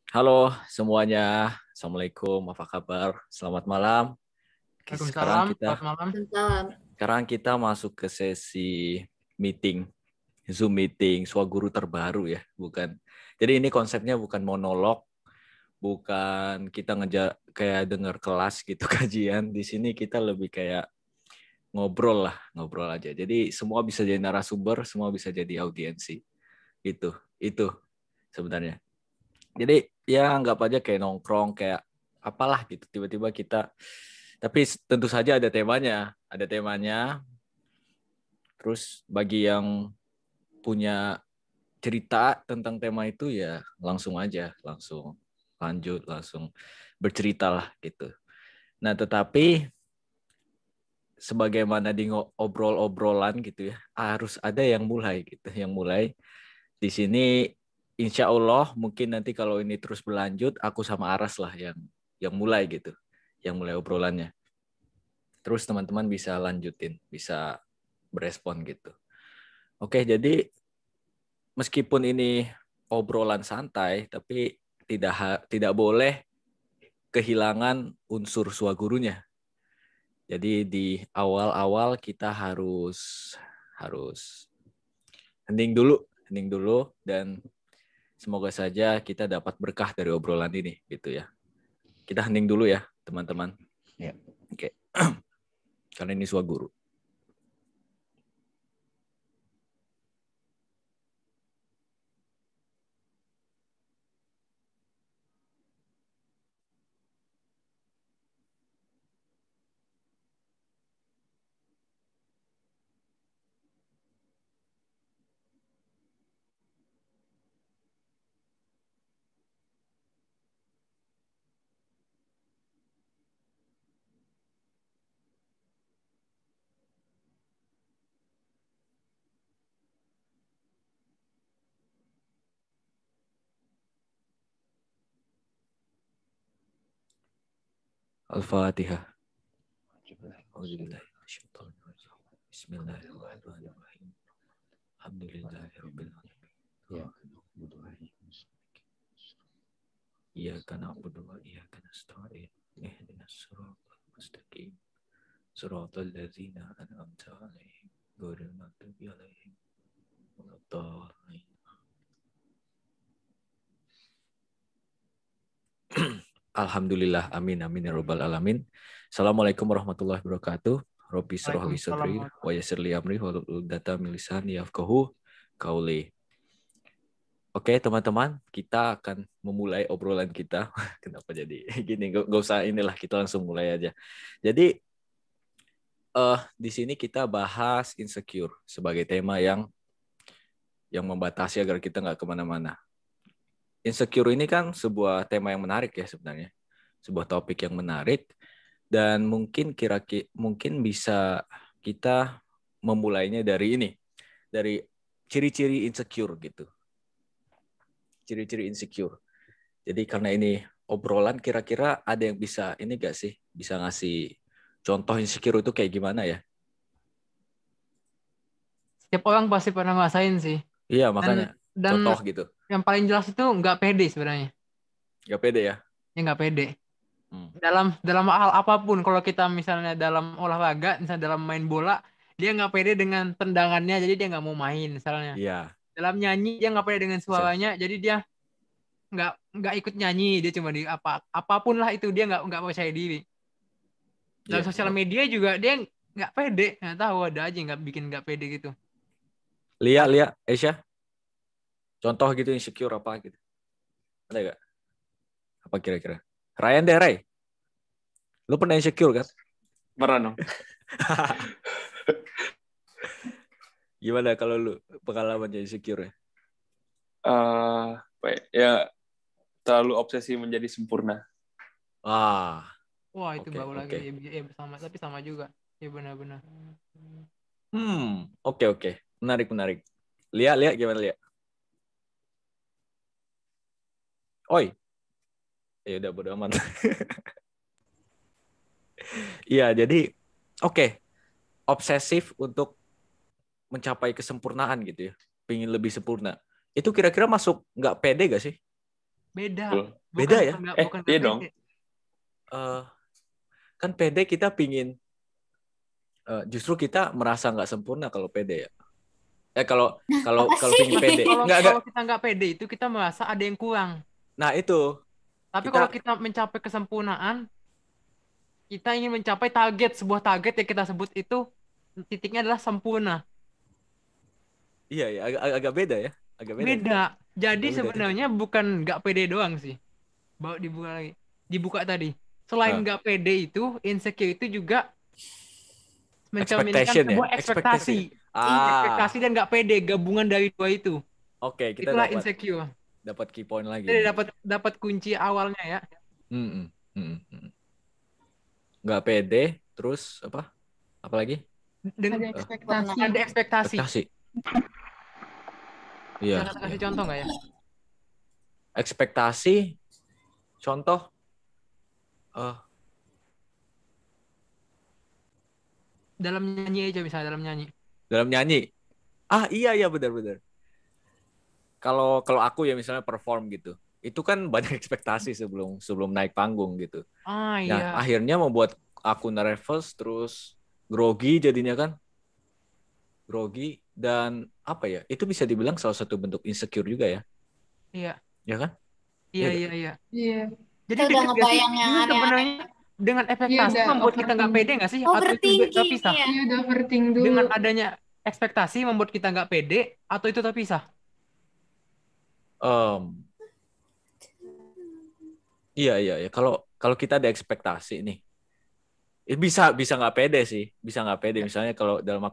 Halo semuanya, Assalamualaikum, apa kabar? Selamat malam. Sekarang Waalaikumsalam, kita selamat malam. Salam. sekarang kita masuk ke sesi meeting, Zoom meeting, Swaguru terbaru ya, bukan. Jadi ini konsepnya bukan monolog, bukan kita kayak dengar kelas gitu kajian. Di sini kita lebih kayak ngobrol lah, ngobrol aja. Jadi semua bisa jadi narasumber, semua bisa jadi audiensi. Itu sebenarnya. Jadi ya anggap aja kayak nongkrong, kayak apalah gitu. Tiba-tiba kita, tapi tentu saja ada temanya. Ada temanya. Terus bagi yang punya cerita tentang tema itu ya langsung aja, langsung lanjut, langsung bercerita lah gitu. Nah tetapi sebagaimana di obrol-obrolan gitu ya, harus ada yang mulai gitu. Yang mulai di sini insya Allah mungkin nanti kalau ini terus berlanjut, aku sama Aras lah yang mulai gitu, yang mulai obrolannya. Terus teman-teman bisa lanjutin, bisa berespon gitu. Oke, jadi meskipun ini obrolan santai, tapi tidak boleh kehilangan unsur suagurunya. Jadi di awal-awal kita harus hening dulu dan semoga saja kita dapat berkah dari obrolan ini gitu ya. Kita hening dulu ya, teman-teman. Ya. Oke. Karena ini swaguru. Al-Fatihah. Bismillahirrahmanirrahim. Alhamdulillahirabbil alamin. Iyyaka na'budu wa iyyaka nasta'in. Ihdinas siratal mustaqim. Siratal ladzina an'amta 'alaihim ghairil maghdubi 'alaihim waladdallin. Alhamdulillah, amin amin ya rabbal alamin. Assalamualaikum warahmatullahi wabarakatuh. Rabbi shrah li sadri wa yassir li amri wahlul 'uqdatam min lisani yafqahu qauli. Oke teman-teman, kita akan memulai obrolan kita. Kenapa jadi gini? Gak usah inilah, kita langsung mulai aja. Jadi di sini kita bahas insecure sebagai tema yang membatasi agar kita nggak kemana-mana. Insecure ini kan sebuah tema yang menarik ya sebenarnya, sebuah topik yang menarik dan mungkin mungkin bisa kita memulainya dari ini, dari ciri-ciri insecure gitu. Ciri-ciri insecure. Jadi karena ini obrolan, kira-kira ada yang bisa ini gak sih? Bisa ngasih contoh insecure itu kayak gimana ya? Setiap orang pasti pernah ngerasain sih. Iya, makanya Dan contoh gitu. yang paling jelas itu nggak pede sebenarnya. Gak pede ya? Ya nggak pede. Hmm. Dalam hal apapun, kalau kita misalnya dalam olahraga, misalnya dalam main bola, dia nggak pede dengan tendangannya, jadi dia nggak mau main misalnya. Iya. Dalam nyanyi dia nggak pede dengan Bisa. suaranya, jadi dia nggak ikut nyanyi, dia cuma di apapun lah itu dia nggak percaya diri. Dalam Iya. sosial media juga dia nggak pede, nggak tahu ada aja nggak bikin nggak pede gitu. Lia, Aisyah. Contoh gitu insecure apa gitu. Ada gak? Apa kira-kira? Ryan deh, Ray. Lu pernah insecure kan? Pernah dong. Gimana kalau lu pengalaman jadi insecure ya? Ya terlalu obsesi menjadi sempurna. Wah Itu Oke, baru oke. lagi ya, tapi sama juga. Ya benar-benar. Oke. Menarik. Lia gimana Lia? Oi. Ya udah bodo amat. Iya, jadi oke. Obsesif untuk mencapai kesempurnaan gitu ya. Pengen lebih sempurna. Itu kira-kira masuk nggak pede gak sih? Beda. Beda ya? Bukan Iya pede. dong. Kan pede kita pingin, justru kita merasa nggak sempurna kalau pede ya. Kalau pingin pede, Kalau kita nggak pede itu kita merasa ada yang kurang. Nah itu. Tapi kalau kita mencapai kesempurnaan, kita ingin mencapai sebuah target yang kita sebut itu titiknya adalah sempurna. Iya, agak beda ya. Beda. Jadi Agak beda. sebenarnya bukan nggak pede doang sih. Bawa dibuka lagi. Dibuka tadi. Selain nggak pede itu, insecure itu juga mencerminkan sebuah ekspektasi. Ekspektasi dan nggak pede, gabungan dari dua itu. Oke, kita itulah insecure. Dapat key point lagi. Jadi dapat kunci awalnya ya. Nggak pede, terus apa? Apalagi? Ada ekspektasi. Iya. Bisa kasih contoh nggak ya? Ekspektasi, contoh. Dalam nyanyi aja misalnya, dalam nyanyi. Iya benar. Kalau aku ya misalnya perform gitu, itu kan banyak ekspektasi sebelum naik panggung gitu. Iya. Nah akhirnya membuat aku nervous, terus grogi jadinya kan. Grogi dan apa ya? Itu bisa dibilang salah satu bentuk insecure juga ya. Iya. Ya kan? Iya. Jadi udah ngebayang yang sebenarnya dengan ekspektasi membuat kita nggak pede nggak sih? Atau itu terpisah? Iya, udah overthink dulu. Dengan adanya ekspektasi membuat kita nggak pede atau itu terpisah? Iya. Kalau kita ada ekspektasi nih, bisa nggak pede sih, Misalnya kalau dalam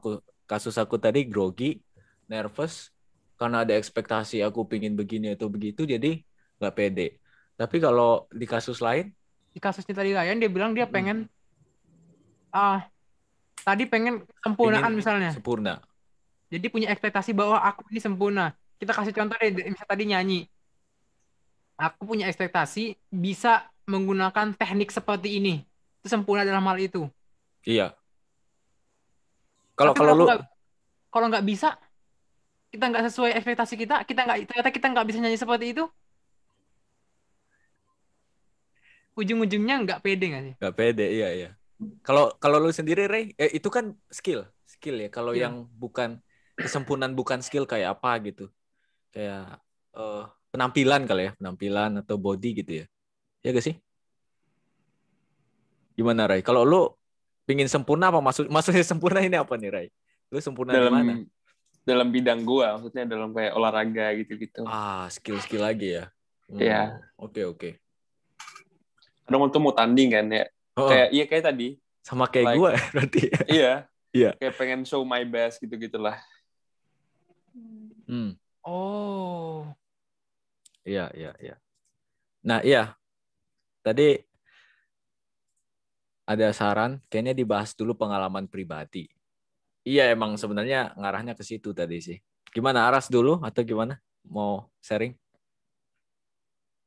kasus aku tadi grogi, nervous karena ada ekspektasi aku pingin begini atau begitu, jadi nggak pede. Tapi kalau di kasus lain, di kasusnya tadi Ryan dia bilang dia pengen pengen sempurnaan misalnya. Sempurna. Jadi punya ekspektasi bahwa aku ini sempurna. Kita kasih contoh deh, misalnya tadi nyanyi. Aku punya ekspektasi bisa menggunakan teknik seperti ini. Itu sempurna dalam hal itu. Iya. Kalau nggak bisa, kita nggak sesuai ekspektasi ternyata kita nggak bisa nyanyi seperti itu. Ujung-ujungnya nggak pede nggak sih? Nggak pede, iya. Kalau lu sendiri, Ray, itu kan skill ya. Kalau yang bukan kesempurnaan, bukan skill kayak apa gitu, kayak penampilan kali ya, penampilan atau body gitu ya. Ya gak sih? Gimana, Ray? Kalau lu pingin sempurna apa maksudnya sempurna ini apa nih, Ray? Lu sempurna di mana? Dalam bidang gua, maksudnya dalam kayak olahraga gitu-gitu. Skill lagi ya. Iya. Oke. Kadang waktu mau tanding kan ya. Kayak tadi. Sama kayak gue berarti. Iya. Iya. Kayak pengen show my best gitu-gitulah. Oh. Iya. Nah, iya. Tadi ada saran, kayaknya dibahas dulu pengalaman pribadi. Iya, emang sebenarnya ngarahnya ke situ tadi sih. Gimana, Aras dulu atau gimana? Mau sharing?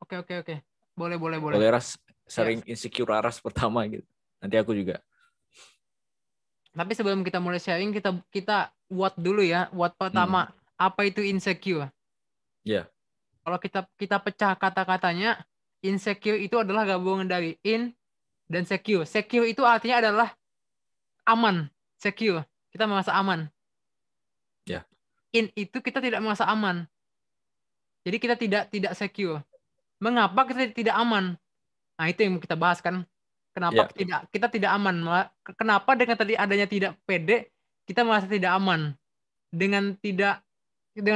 Oke. Boleh. Boleh, Aras. Sharing insecure Aras pertama gitu. Nanti aku juga. Tapi sebelum kita mulai sharing, kita what dulu ya. What pertama, apa itu insecure? Iya. Kalau kita pecah kata-katanya, insecure itu adalah gabungan dari in dan secure. Secure itu artinya adalah aman. Secure, kita merasa aman. Ya. In itu kita tidak merasa aman. Jadi kita tidak secure. Mengapa kita tidak aman? Nah, itu yang kita bahas kan. Kenapa kita tidak aman? Kenapa dengan tadi adanya tidak pede, kita merasa tidak aman. Dengan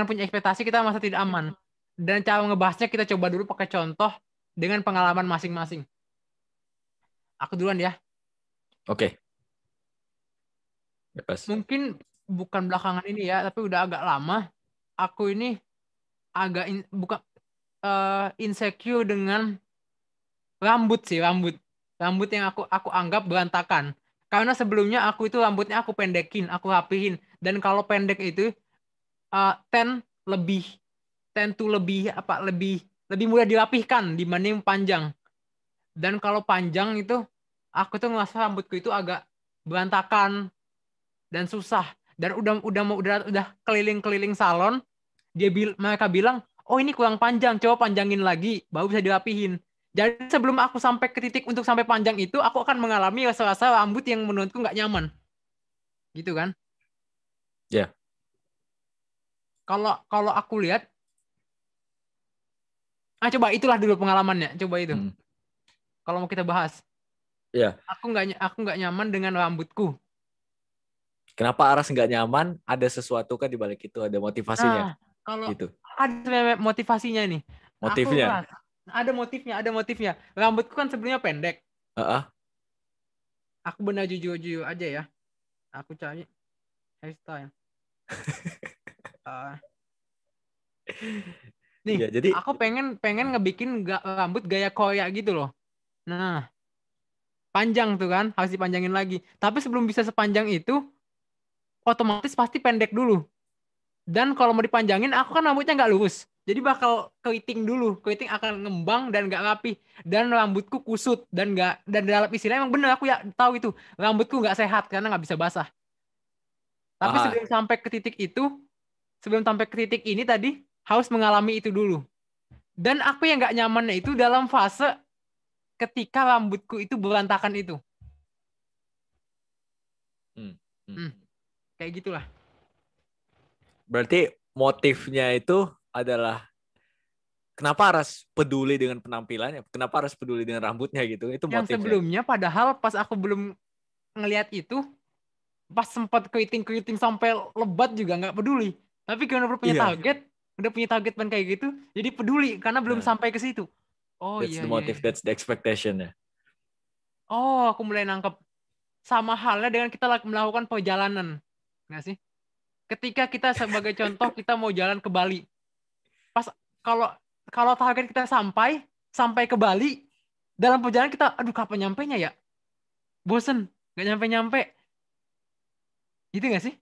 punya ekspektasi kita merasa tidak aman. Dan cara ngebahasnya kita coba dulu pakai contoh dengan pengalaman masing-masing. Aku duluan ya. Oke. Mungkin bukan belakangan ini ya, tapi udah agak lama. Aku ini agak insecure dengan rambut yang aku anggap berantakan. Karena sebelumnya aku itu rambutnya aku pendekin, aku rapihin. Dan kalau pendek itu lebih mudah dirapihkan dibanding panjang. Dan kalau panjang itu aku tuh ngerasa rambutku itu agak berantakan dan susah. Dan udah keliling-keliling salon, mereka bilang, oh ini kurang panjang, coba panjangin lagi, baru bisa dirapihin. Jadi sebelum aku sampai ke titik untuk sampai panjang itu, aku akan mengalami rasa-rasa rambut yang menurutku nggak nyaman. Gitu kan? Ya. Kalau aku lihat, coba itulah dulu pengalamannya, coba itu. Kalau mau kita bahas. Ya. Aku nggak nyaman dengan rambutku. Kenapa Aras nggak nyaman? Ada sesuatu kan di balik itu, ada motivasinya. Kalau gitu. Ada motivasinya nih. Motifnya? Ada motifnya. Rambutku kan sebenarnya pendek. Aku benar jujur aja ya. Aku cari hairstyle. Nih, ya, jadi aku pengen ngebikin rambut gaya Korea gitu loh. Nah, panjang tuh kan, harus dipanjangin lagi. Tapi sebelum bisa sepanjang itu, otomatis pasti pendek dulu. Dan kalau mau dipanjangin, aku kan rambutnya nggak lurus. Jadi bakal keriting dulu. Keriting akan ngembang dan nggak rapi. Dan rambutku kusut. Dan dalam istilah emang bener, aku ya tahu itu. Rambutku nggak sehat karena nggak bisa basah. Tapi sebelum sampai ke titik itu, sebelum sampai ke titik ini tadi, harus mengalami itu dulu. Dan aku yang nggak nyamannya itu dalam fase ketika rambutku itu berantakan itu. Kayak gitulah. Berarti motifnya itu adalah kenapa Aras peduli dengan penampilannya? Kenapa Aras peduli dengan rambutnya gitu? Itu motifnya. Yang sebelumnya padahal pas aku belum ngelihat itu, pas sempat keriting sampai lebat juga nggak peduli. Tapi karena udah punya target kan kayak gitu, jadi peduli karena belum sampai ke situ. Oh that's the motive, that's the expectation ya. Oh, aku mulai nangkep. Sama halnya dengan kita melakukan perjalanan, nggak sih? Ketika kita sebagai contoh kita mau jalan ke Bali, pas kalau target kita sampai ke Bali, dalam perjalanan kita, aduh kapan nyampenya ya? Bosen, nggak nyampe. Gitu nggak sih?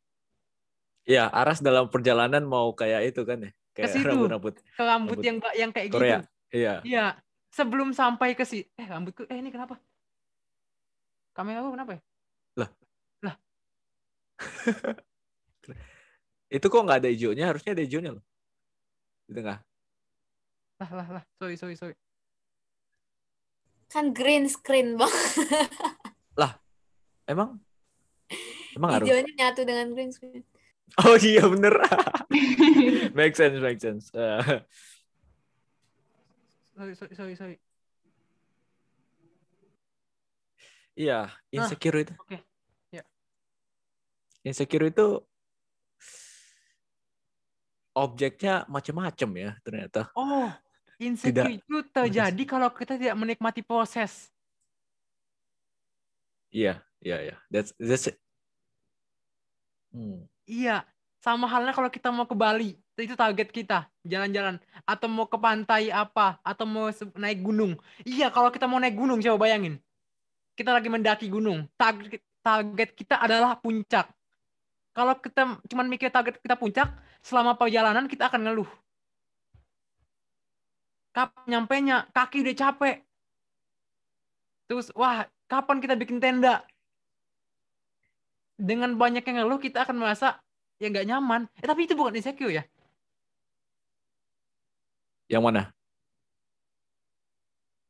Iya, Aras dalam perjalanan mau kayak itu kan ya? Kayak rambut yang kayak Korea. Gitu. Iya. Sebelum sampai ke rambutku, ini kenapa? Kamera aku kenapa ya? Lah. Itu kok nggak ada hijaunya? Harusnya ada hijaunya loh. Di tengah. Lah. Sorry. Kan green screen bang. Lah, emang harus? Hijaunya nyatu dengan green screen. Oh iya bener. Make sense. Sorry. Iya, insecure itu. Oke. Ya. Insecure itu objeknya macam-macam ya ternyata. Oh, insecure itu terjadi kalau kita tidak menikmati proses. Iya. That's it. Iya, sama halnya kalau kita mau ke Bali, itu target kita, jalan-jalan. Atau mau ke pantai apa, atau mau naik gunung. Iya, kalau kita mau naik gunung, coba bayangin. Kita lagi mendaki gunung. Target kita adalah puncak. Kalau kita cuma mikir target kita puncak, selama perjalanan kita akan ngeluh. Kapan nyampenya? Kaki udah capek. Terus, wah, kapan kita bikin tenda? Dengan banyak yang ngeluh, kita akan merasa ya nggak nyaman. Tapi itu bukan insecure ya? Yang mana?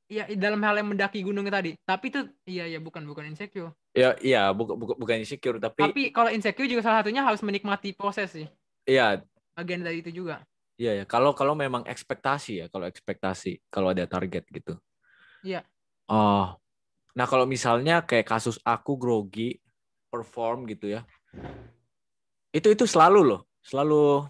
Iya, dalam hal yang mendaki gunung tadi. Tapi itu iya bukan insecure. Iya, bukan insecure Tapi kalau insecure juga salah satunya harus menikmati proses sih. Iya. Bagian dari itu juga. Iya. Kalau memang ekspektasi ya, kalau ada target gitu. Iya. Oh. Nah, kalau misalnya kayak kasus aku grogi perform gitu ya. Itu selalu loh. Selalu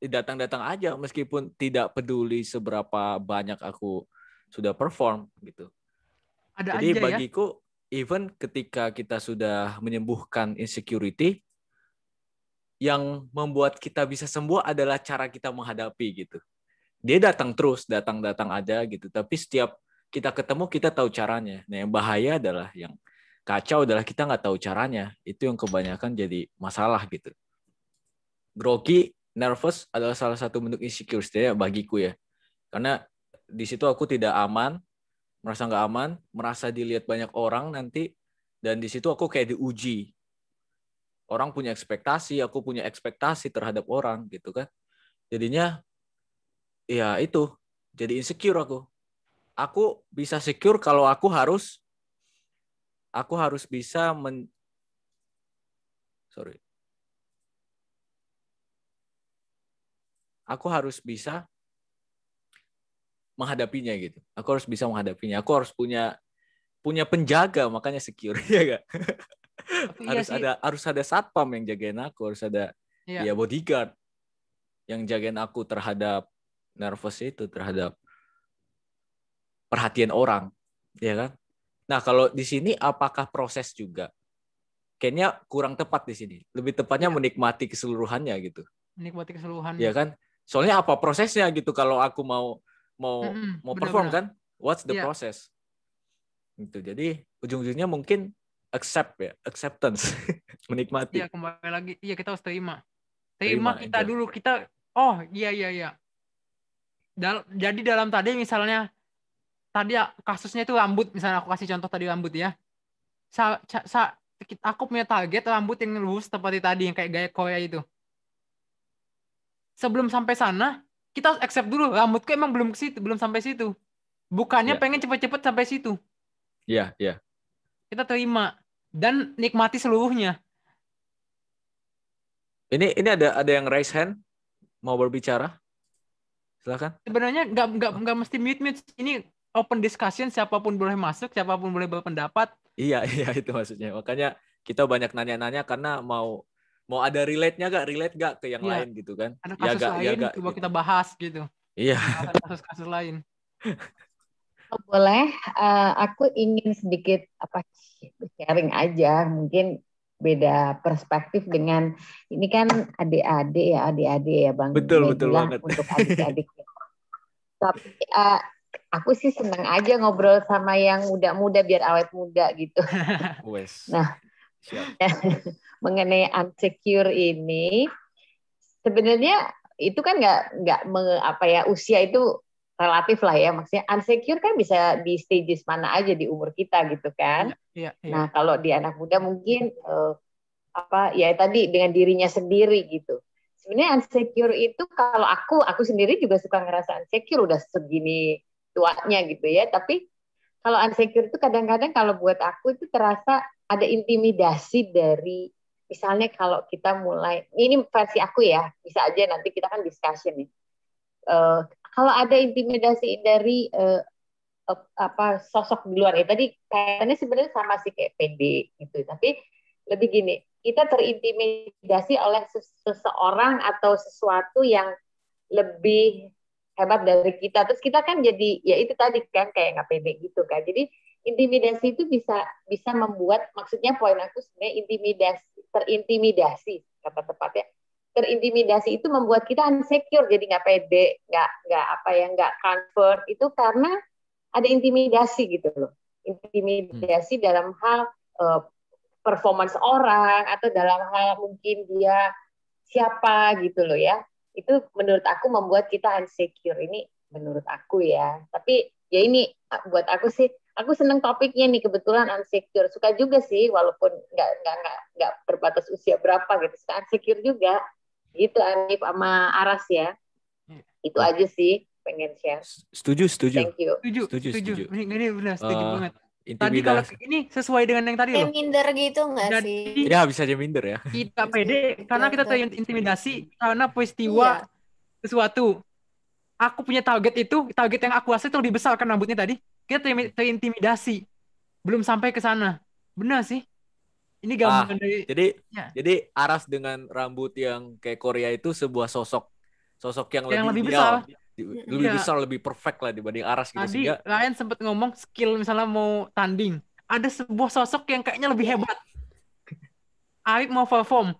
datang aja meskipun tidak peduli seberapa banyak aku sudah perform gitu. Jadi aja bagiku even ketika kita sudah menyembuhkan insecurity, yang membuat kita bisa sembuh adalah cara kita menghadapi gitu. Dia datang aja gitu. Tapi setiap kita ketemu kita tahu caranya. Nah, yang bahaya adalah yang kacau adalah kita nggak tahu caranya. Itu yang kebanyakan jadi masalah gitu. Grogi, nervous adalah salah satu bentuk insecure ya bagiku ya. Karena di situ aku tidak aman, merasa nggak aman, merasa dilihat banyak orang nanti, dan di situ aku kayak diuji. Orang punya ekspektasi, aku punya ekspektasi terhadap orang gitu kan. Jadinya ya itu, jadi insecure aku. Aku bisa secure kalau aku harus bisa aku harus bisa menghadapinya gitu. Aku harus bisa menghadapinya. Aku harus punya penjaga, makanya secure ya gak? harus ada satpam yang jagain aku, harus ada ya bodyguard yang jagain aku terhadap nervous itu, terhadap perhatian orang, ya kan? Nah, kalau di sini apakah proses juga? Kayaknya kurang tepat di sini. Lebih tepatnya menikmati keseluruhannya gitu. Menikmati keseluruhannya. Ya kan? Soalnya apa prosesnya gitu kalau aku mau perform kan? What's the process? Gitu. Jadi ujung-ujungnya mungkin acceptance, menikmati. Iya, kembali lagi. Iya, kita harus terima kita aja. Dulu kita. Oh, iya. Jadi dalam tadi misalnya tadi kasusnya itu rambut, misalnya aku kasih contoh tadi rambut ya. Aku punya target rambut yang lurus seperti tadi yang kayak gaya Korea itu. Sebelum sampai sana, kita harus accept dulu rambutku emang belum sampai situ. Bukannya pengen cepet-cepet sampai situ. Iya. Kita terima dan nikmati seluruhnya. Ini ada yang raise hand mau berbicara. Silakan. Sebenarnya nggak mesti mute. Ini open discussion, siapapun boleh masuk, siapapun boleh berpendapat. Iya itu maksudnya. Makanya kita banyak nanya-nanya karena mau ada relate-nya relate gak ke yang lain gitu kan. Ada kasus lain coba gitu. Kita bahas gitu. Iya. Kasus lain. Boleh, aku ingin sedikit sharing aja, mungkin beda perspektif dengan ini kan adik-adik ya Bang. Betul banget. Untuk adik-adik. Tapi aku sih senang aja ngobrol sama yang muda-muda biar awet muda gitu. Nah, mengenai insecure ini sebenarnya itu kan nggak usia itu relatif lah ya, maksudnya insecure kan bisa di stages mana aja di umur kita gitu kan. Iya. Nah kalau di anak muda mungkin tadi dengan dirinya sendiri gitu. Sebenarnya insecure itu kalau aku sendiri juga suka ngerasa insecure udah segini tuanya gitu ya. Tapi kalau insecure itu kadang-kadang kalau buat aku itu terasa ada intimidasi dari, misalnya kalau kita mulai, ini versi aku ya, bisa aja nanti kita kan discussion nih. Kalau ada intimidasi dari sosok di luar tadi kayaknya sebenarnya sama sih kayak PD gitu, tapi lebih gini, kita terintimidasi oleh seseorang atau sesuatu yang lebih hebat dari kita, terus kita kan jadi ya itu tadi kan kayak nggak pede gitu kan. Jadi intimidasi itu bisa membuat, maksudnya poin aku sebenarnya terintimidasi kata tepatnya. Terintimidasi itu membuat kita insecure, jadi nggak pede, nggak comfort, itu karena ada intimidasi gitu loh. Intimidasi dalam hal performance orang atau dalam hal mungkin dia siapa gitu loh ya. Itu menurut aku membuat kita insecure, ini menurut aku ya. Tapi ya ini buat aku sih, aku seneng topiknya nih, kebetulan insecure, suka juga sih walaupun nggak terbatas usia berapa gitu, suka insecure juga. Gitu Anif sama Aras ya. Itu aja sih pengen share. Setuju. Thank you. Setuju. Ini benar setuju banget. Tadi kalau ini sesuai dengan yang tadi loh. Minder gitu nggak sih? Ya bisa aja minder ya. Kita pede karena kita terintimidasi karena peristiwa sesuatu. Aku punya target yang aku rasa itu lebih besar kan rambutnya tadi. Kita terintimidasi. Belum sampai ke sana. Benar sih. Ini gambaran dari. Jadi Aras dengan rambut yang kayak Korea itu sebuah sosok yang lebih besar. Lebih besar, lebih perfect lah dibanding Aras gitu. Tadi Ryan sempat ngomong skill misalnya mau tanding, ada sebuah sosok yang kayaknya lebih hebat. Arif mau perform,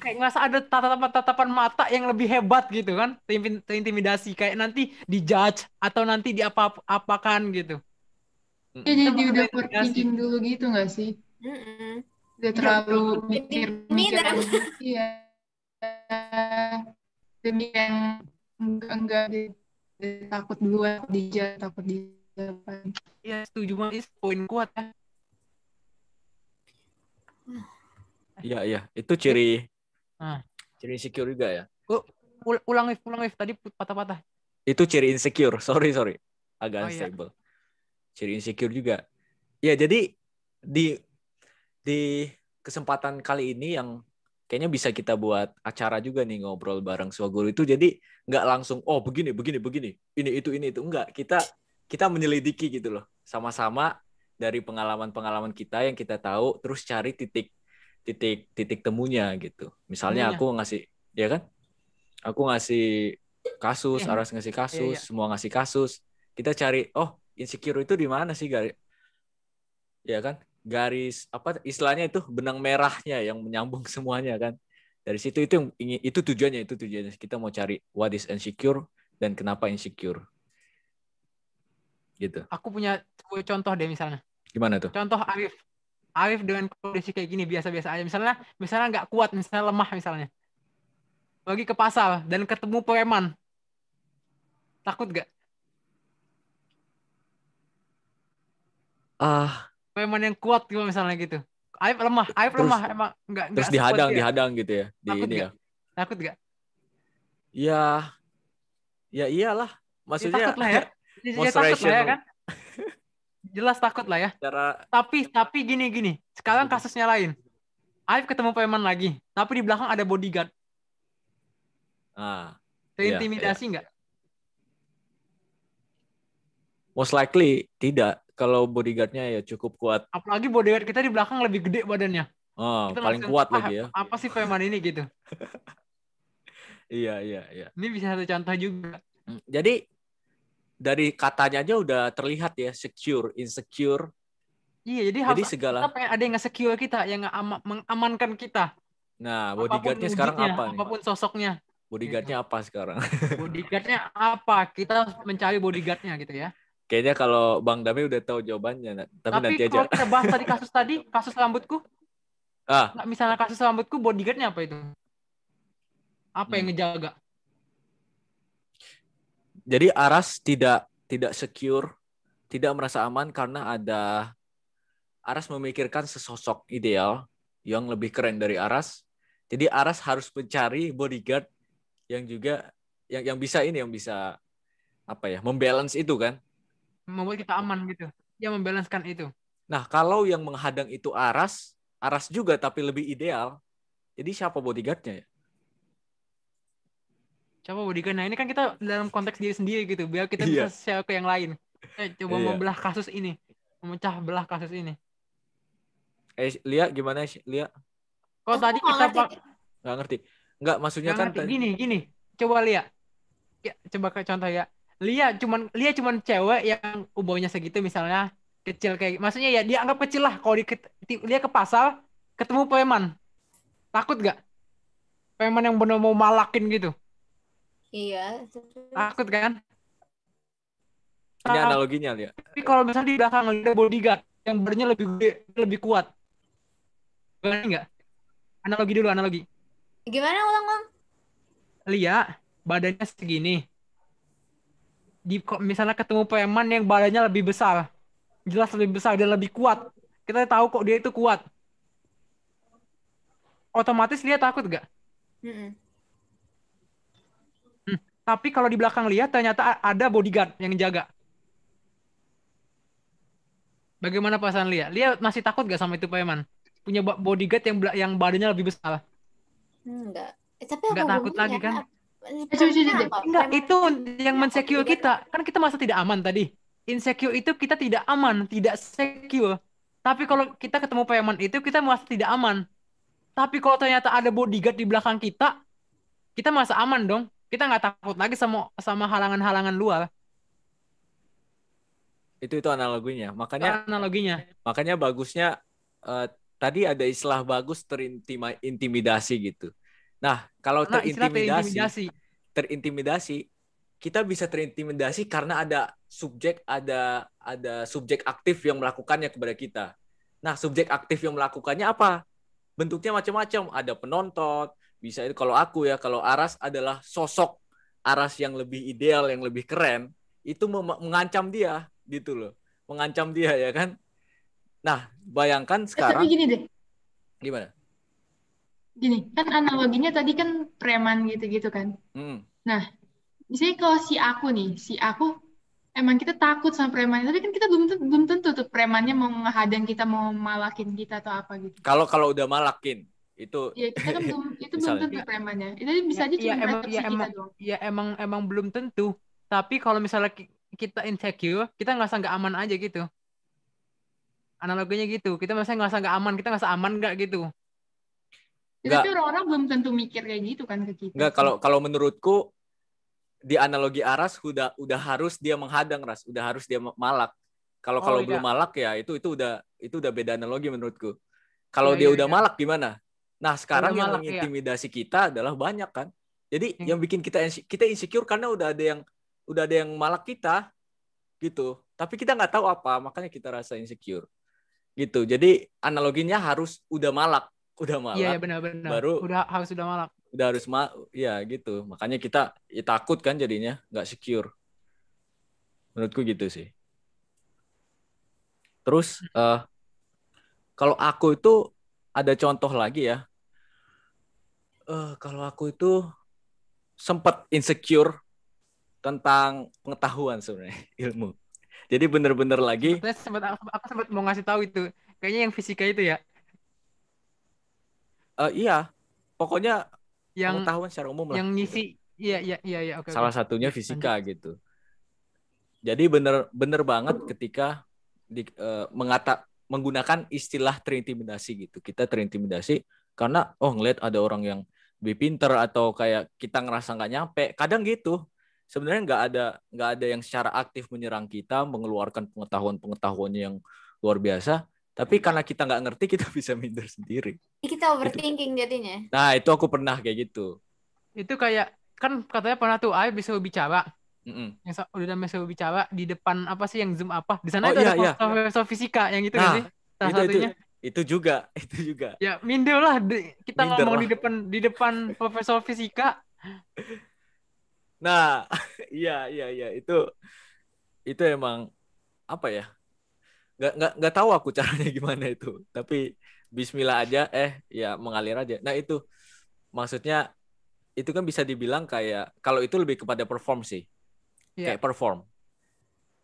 kayak ngerasa ada tatapan mata yang lebih hebat gitu kan, terintimidasi kayak nanti dijudge atau nanti diapa-apakan gitu. Ya jadi udah overthinking dulu gitu nggak sih? Udah terlalu mikir. Iya. Demi yang enggak takut duluan, takut di depan. Iya, setuju banget, poin kuat ya. Iya, itu ciri insecure juga ya. Ulang If tadi patah-patah. Itu ciri insecure. Sorry. Agak unstable. Iya. Ciri insecure juga. Ya, jadi di kesempatan kali ini yang kayaknya bisa kita buat acara juga nih, ngobrol bareng Swaguru itu. Jadi nggak langsung begini, ini itu enggak. Kita menyelidiki gitu loh, sama-sama dari pengalaman kita yang kita tahu, terus cari titik temunya gitu. Misalnya aku ngasih, ya kan? Aku ngasih kasus, Aras ngasih kasus, semua ngasih kasus. Kita cari, insecure itu di mana sih, Gary? Ya kan? Garis apa istilahnya itu, benang merahnya yang menyambung semuanya kan. Dari situ itu tujuannya kita mau cari what is insecure dan kenapa insecure. Gitu. Aku punya contoh deh misalnya. Gimana tuh? Contoh Arif dengan kondisi kayak gini biasa-biasa aja. Misalnya nggak kuat, misalnya lemah misalnya. Lagi ke pasar dan ketemu preman. Takut gak? Preman yang kuat gitu misalnya gitu. Arif lemah emang nggak. Terus dihadang gitu ya. Takut gak? Takut gak? Ya iyalah. Maksudnya. Ya, takut lah ya. Takut lah ya kan. Jelas takut lah ya. Tapi gini. Sekarang kasusnya lain. Arif ketemu preman lagi, tapi di belakang ada bodyguard. Terintimidasi nggak? Most likely tidak. Kalau bodyguardnya ya cukup kuat. Apalagi bodyguard kita di belakang lebih gede badannya. Kita paling kuat lagi ya. Apa sih preman ini gitu? Iya. Ini bisa satu contoh juga. Jadi dari katanya aja udah terlihat ya, secure, insecure. Iya, jadi segala kita pengen ada yang nge-secure kita, yang mengamankan kita. Nah, bodyguardnya sekarang apa nih? Apapun sosoknya. Bodyguardnya apa sekarang? Bodyguardnya apa? Kita mencari bodyguardnya gitu ya. Kayaknya kalau Bang Dami udah tahu jawabannya, tapi nanti aja. Kalau kita bahas kasus rambutku. Misalnya kasus rambutku, bodyguardnya apa itu? Apa yang ngejaga? Jadi Aras tidak secure, tidak merasa aman karena Aras memikirkan sesosok ideal yang lebih keren dari Aras. Jadi Aras harus mencari bodyguard yang juga yang bisa membalance itu kan? Membuat kita aman gitu. Ya, membalancekan itu. Nah, kalau yang menghadang itu Aras juga tapi lebih ideal. Jadi siapa bodyguardnya ya? Siapa bodyguard? Nah, ini kan kita dalam konteks diri sendiri gitu, biar kita bisa share ke yang lain. Coba membelah kasus ini. Memecah belah kasus ini. Lia gimana Lia? Kalau tadi kita nggak ngerti. Nggak, maksudnya kan gini. Coba Lia. Ya, coba ke contoh ya. Lia cuman cewek yang umurnya segitu misalnya, kecil kayak, maksudnya ya dia anggap kecil lah. Kalau dia ke pasar ketemu preman, takut gak? Preman yang benar mau malakin gitu. Iya. Takut kan? Ini analoginya Lia. Tapi kalau misalnya di belakang ada bodyguard yang badannya lebih gede, lebih kuat, berani nggak? Analogi. Gimana ulang? Lia badannya segini. Misalnya ketemu preman yang badannya lebih besar, jelas lebih besar dan lebih kuat, kita tahu kok dia itu kuat, otomatis Lia takut gak? Tapi kalau di belakang Lia ternyata ada bodyguard yang jaga, bagaimana perasaan Lia? Lia masih takut gak sama itu preman? Punya bodyguard yang badannya lebih besar? Enggak. Tapi enggak takut lagi kan? Enggak, itu yang men-secure kita. Kan kita masa tidak aman tadi. Insecure itu kita tidak aman, tidak secure. Tapi kalau kita ketemu preman itu, kita merasa tidak aman. Tapi kalau ternyata ada bodyguard di belakang kita merasa aman dong. Kita nggak takut lagi sama halangan-halangan luar. Itu analoginya. Makanya bagusnya tadi ada istilah bagus, terintimidasi gitu. Nah, kalau terintimidasi, kita bisa terintimidasi karena ada subjek aktif yang melakukannya kepada kita. Nah, subjek aktif yang melakukannya apa? Bentuknya macam-macam. Ada penonton, bisa itu kalau Aras adalah sosok Aras yang lebih ideal, yang lebih keren, itu mengancam dia gitu loh. Mengancam dia ya kan? Nah, bayangkan sekarang. Tapi gini deh. Gimana? gini, kan analoginya tadi kan preman gitu-gitu kan. Nah, misalnya kalau si aku emang kita takut sama preman, tapi kan kita belum tentu tuh premannya mau menghadang kita, mau malakin kita atau apa gitu. Kalau udah malakin itu Ya kita kan belum misalnya. tentu premannya. Itu bisa aja cuma persepsi kita dong. Ya emang belum tentu. Tapi kalau misalnya kita insecure, kita ngerasa nggak aman aja gitu. Analoginya gitu. Kita misalnya ngerasa nggak aman, kita ngerasa aman nggak gitu. Ya, tapi orang-orang belum tentu mikir kayak gitu kan ke kita. Enggak, kalau menurutku di analogi Aras udah harus dia menghadang, Ras, udah harus dia malak. Kalau belum malak ya itu udah beda analogi menurutku. Kalau dia udah malak gimana? Nah, sekarang yang mengintimidasi kita adalah banyak kan. Jadi yang bikin kita insecure karena udah ada yang malak kita gitu. Tapi kita nggak tahu apa, makanya kita rasa insecure. Gitu. Jadi analoginya harus udah malak. Iya, benar. Baru harus udah malak. Udah harus ya gitu. Makanya kita takut kan jadinya, nggak secure. Menurutku gitu sih. Terus kalau aku itu ada contoh lagi ya. Kalau aku itu sempat insecure tentang pengetahuan sebenarnya, ilmu. Jadi bener-bener lagi. Aku sempat mau ngasih tahu itu. Kayaknya yang fisika itu ya. Iya, pokoknya yang pengetahuan secara umum lah. Yang ngisi, iya. Okay, salah satunya fisika gitu. Jadi bener banget ketika menggunakan istilah terintimidasi gitu. Kita terintimidasi karena ngeliat ada orang yang lebih pinter atau kayak kita ngerasa nggak nyampe. Kadang gitu. Sebenarnya nggak ada yang secara aktif menyerang kita, mengeluarkan pengetahuan yang luar biasa. Tapi karena kita nggak ngerti, kita bisa minder sendiri. Kita overthinking jadinya. Nah, itu aku pernah kayak gitu. Itu kayak, kan katanya pernah tuh, Aib bisa bicara. Yang udah bisa bicara di depan apa sih yang Zoom apa? Di sana itu ada profesor fisika yang itu kan sih? Salah satunya. Itu juga. Ya, minder lah. Kita ngomong di depan profesor fisika. Nah, iya. Itu emang apa ya? Nggak tahu aku caranya gimana itu, tapi Bismillah aja, ya mengalir aja. Nah itu maksudnya itu kan bisa dibilang kayak kalau itu lebih kepada perform sih, kayak perform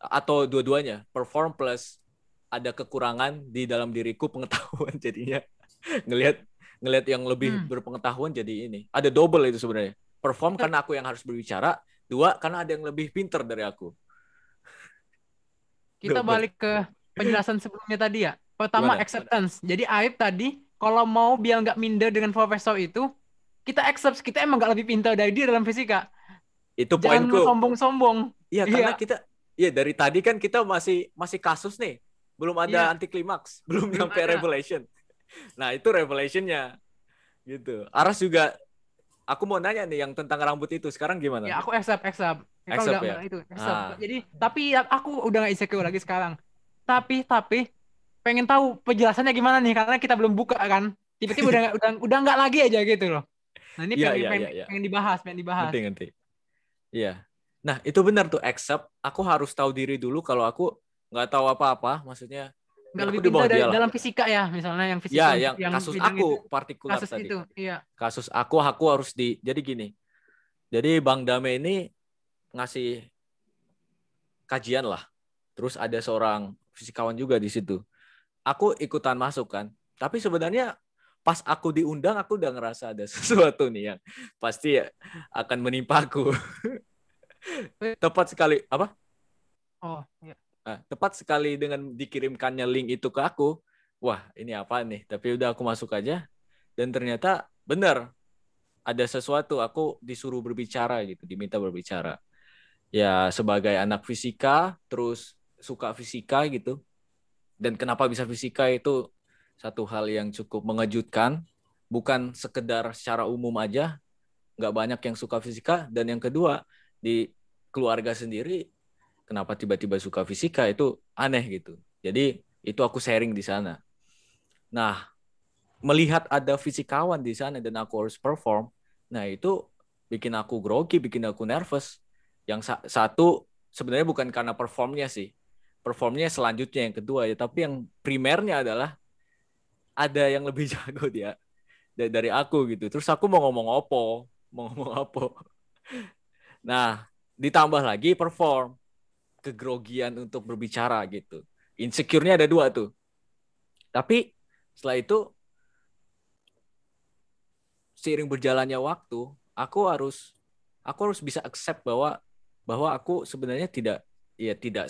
atau dua-duanya perform plus ada kekurangan di dalam diriku pengetahuan jadinya ngelihat yang lebih berpengetahuan jadi ini ada double itu sebenarnya perform karena aku yang harus berbicara, dua karena ada yang lebih pinter dari aku. Kita balik ke penjelasan sebelumnya tadi ya. Pertama, acceptance. Jadi Aib tadi, kalau mau biar nggak minder dengan profesor itu, kita accept, kita emang nggak lebih pintar dari dia dalam fisika. Itu poinku. Jangan sombong-sombong. Iya, karena kita, dari tadi kan kita masih kasus nih. Belum ada anti klimaks, belum sampai revelation. Nah, itu revelationnya. Gitu. Aras juga, aku mau nanya nih yang tentang rambut itu, sekarang gimana? Ya, aku accept. Accept ya? Itu, accept. Jadi, tapi aku udah nggak insecure lagi sekarang. Tapi pengen tahu penjelasannya gimana nih karena kita belum buka kan. Tiba-tiba udah nggak lagi aja gitu loh. Nah, ini pengen dibahas. Ngerti. Iya. Nah, itu benar tuh accept. Aku harus tahu diri dulu kalau aku nggak tahu apa-apa, maksudnya nggak lebih pintar dalam fisika ya, misalnya yang fisika. Ya, yang kasus aku partikular kasus tadi. Itu, iya. Kasus aku harus jadi gini. Jadi Bang Dame ini ngasih kajian lah. Terus ada seorang fisikawan juga di situ. Aku ikutan masuk kan. Tapi sebenarnya pas aku diundang, aku udah ngerasa ada sesuatu nih yang pasti akan menimpa aku. Tepat sekali. Apa? Oh, iya. Nah, tepat sekali dengan dikirimkannya link itu ke aku. Wah, ini apa nih? Tapi udah aku masuk aja. Dan ternyata benar. Ada sesuatu. Aku disuruh berbicara gitu. Diminta berbicara. Ya, sebagai anak fisika, terus suka fisika gitu. Dan kenapa bisa fisika itu satu hal yang cukup mengejutkan. Bukan sekedar secara umum aja. Nggak banyak yang suka fisika. Dan yang kedua, di keluarga sendiri, kenapa tiba-tiba suka fisika itu aneh gitu. Jadi itu aku sharing di sana. Nah, melihat ada fisikawan di sana dan aku harus perform, nah itu bikin aku grogi, bikin aku nervous. Yang satu sebenarnya bukan karena performnya sih. Performnya selanjutnya yang kedua ya, tapi yang primernya adalah ada yang lebih jago dia dari aku gitu. Terus aku mau ngomong apa. Nah, ditambah lagi perform, kegrogian untuk berbicara gitu. Insecure-nya ada 2 tuh. Tapi setelah itu seiring berjalannya waktu, aku harus bisa accept bahwa aku sebenarnya tidak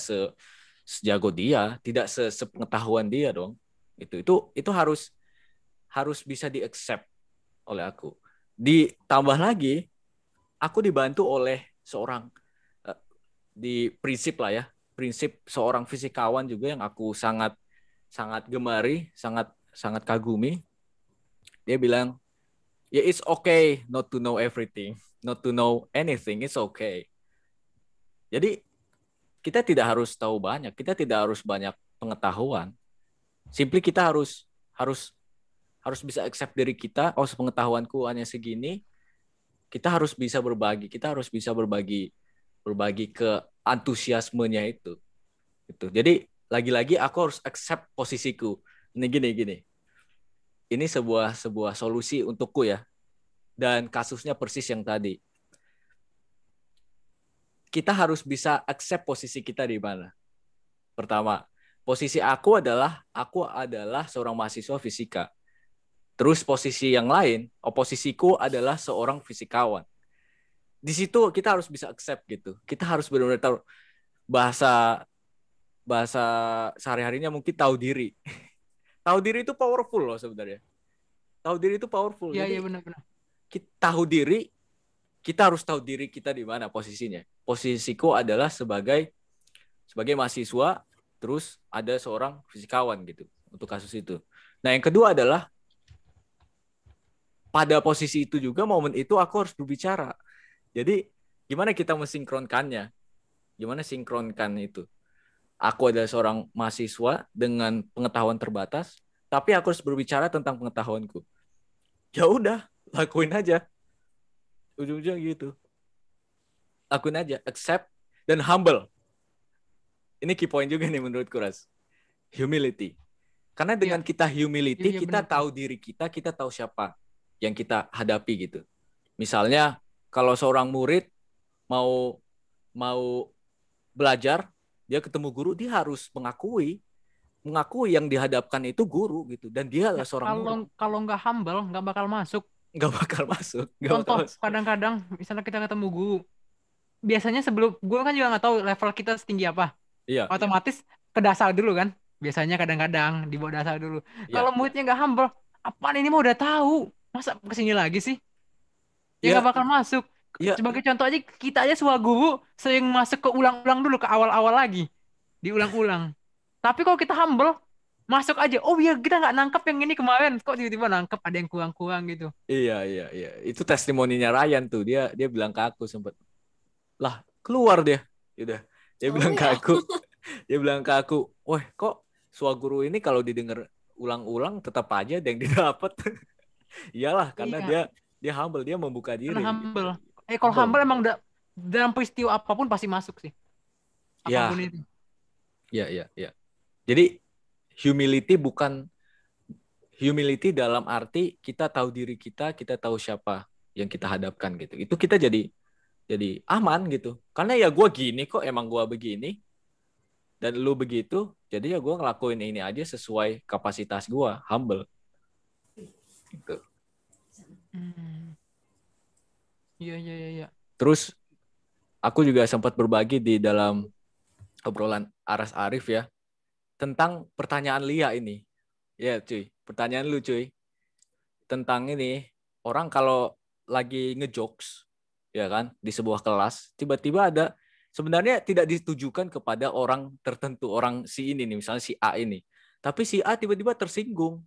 sejago dia, tidak sepengetahuan dia dong. Itu harus bisa di-accept oleh aku. Ditambah lagi, aku dibantu oleh seorang di prinsip lah ya, prinsip seorang fisikawan juga yang aku sangat gemari, sangat kagumi. Dia bilang, ya it's okay not to know everything, not to know anything, it's okay. Jadi kita tidak harus tahu banyak, kita tidak harus banyak pengetahuan. Simply kita harus bisa accept diri kita, sepengetahuanku hanya segini. Kita harus bisa berbagi, ke antusiasmenya itu. Jadi lagi-lagi aku harus accept posisiku. Ini gini. Ini sebuah solusi untukku ya. Dan kasusnya persis yang tadi. Kita harus bisa accept posisi kita di mana. Pertama, posisi aku adalah seorang mahasiswa fisika. Terus posisi yang lain, posisiku adalah seorang fisikawan. Di situ kita harus bisa accept gitu. Kita harus benar-benar tahu bahasa sehari-harinya mungkin tahu diri. Tahu diri itu powerful loh sebenarnya. Tahu diri itu powerful. Iya, benar-benar. Kita tahu diri, kita harus tahu diri kita di mana posisinya. Posisiku adalah sebagai mahasiswa, terus ada seorang fisikawan gitu untuk kasus itu. Nah, yang kedua adalah pada posisi itu juga, momen itu aku harus berbicara. Jadi gimana kita mensinkronkannya? Gimana sinkronkan itu? Aku adalah seorang mahasiswa dengan pengetahuan terbatas, tapi aku harus berbicara tentang pengetahuanku. Ya udah, lakuin aja. Ujung-ujungnya gitu. Lakuin aja, accept dan humble. Ini key point juga nih menurutku, Ras. Humility. Karena dengan kita humility, kita benar. Tahu diri kita tahu siapa yang kita hadapi gitu. Misalnya kalau seorang murid mau belajar, dia ketemu guru, dia harus mengakui yang dihadapkan itu guru gitu, dan dia adalah seorang murid. Kalau nggak humble, nggak bakal masuk. Contoh, kadang-kadang misalnya kita ketemu guru, biasanya sebelum gue kan juga nggak tahu level kita setinggi apa. Iya. Otomatis ke dasar dulu kan. Biasanya kadang-kadang di bawah dasar dulu. Iya. Kalau muridnya nggak humble, apaan ini mau udah tahu, masa kesini lagi sih? Ya nggak bakal masuk. Ya. Sebagai contoh aja, kita aja sebuah guru sering masuk ke ulang-ulang dulu, ke awal-awal lagi, diulang-ulang. Tapi kalau kita humble, masuk aja. Oh iya, kita nggak nangkep yang ini kemarin, kok tiba-tiba nangkep, ada yang kurang-kurang gitu. Iya. Itu testimoninya Ryan tuh, dia bilang ke aku sempet, lah keluar dia. Udah, dia bilang ke aku, wah kok Swaguru ini kalau didengar ulang-ulang tetap aja ada yang didapat. Iyalah, karena dia humble, dia membuka diri. Karena humble. Kalau humble emang dalam peristiwa apapun pasti masuk sih. Apapun itu. Iya. Jadi humility dalam arti kita tahu diri kita tahu siapa yang kita hadapkan gitu. Itu kita jadi aman gitu. Karena ya gue gini kok, emang gue begini. Dan lu begitu, jadi ya gue ngelakuin ini aja sesuai kapasitas gue, humble. Gitu. Iya. Terus aku juga sempat berbagi di dalam obrolan Aras Arif ya, tentang pertanyaan Lia ini. Ya cuy, pertanyaan lu cuy. Tentang ini, orang kalau lagi ngejokes, ya kan, di sebuah kelas, tiba-tiba ada, sebenarnya tidak ditujukan kepada orang tertentu, orang si ini nih, misalnya si A ini. Tapi si A tiba-tiba tersinggung.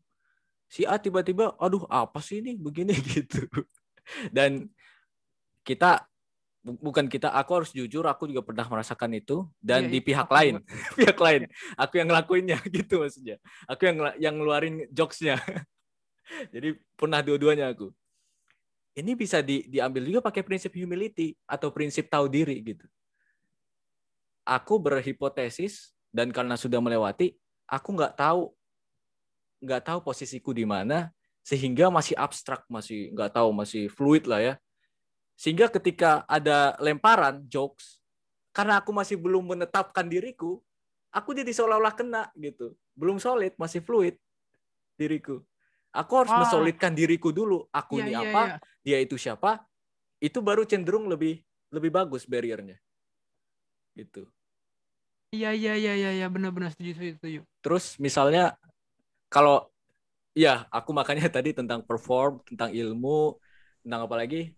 Si A tiba-tiba, aduh apa sih ini, begini gitu. Dan aku harus jujur, aku juga pernah merasakan itu, dan di pihak lain, aku yang ngelakuinnya gitu maksudnya. Aku yang ngeluarin jokesnya. Jadi pernah dua-duanya aku. Ini bisa diambil juga pakai prinsip humility atau prinsip tahu diri gitu. Aku berhipotesis, dan karena sudah melewati, aku nggak tahu posisiku di mana, sehingga masih abstrak, masih nggak tahu, masih fluid lah ya. Sehingga ketika ada lemparan jokes, karena aku masih belum menetapkan diriku, aku jadi seolah-olah kena gitu. Belum solid, masih fluid diriku. Aku harus mensolidkan diriku dulu. Aku ini apa, dia itu siapa, itu baru cenderung lebih bagus barriernya. Gitu. Iya, benar-benar setuju. Terus misalnya kalau ya aku makanya tadi tentang perform, tentang ilmu, tentang apa lagi?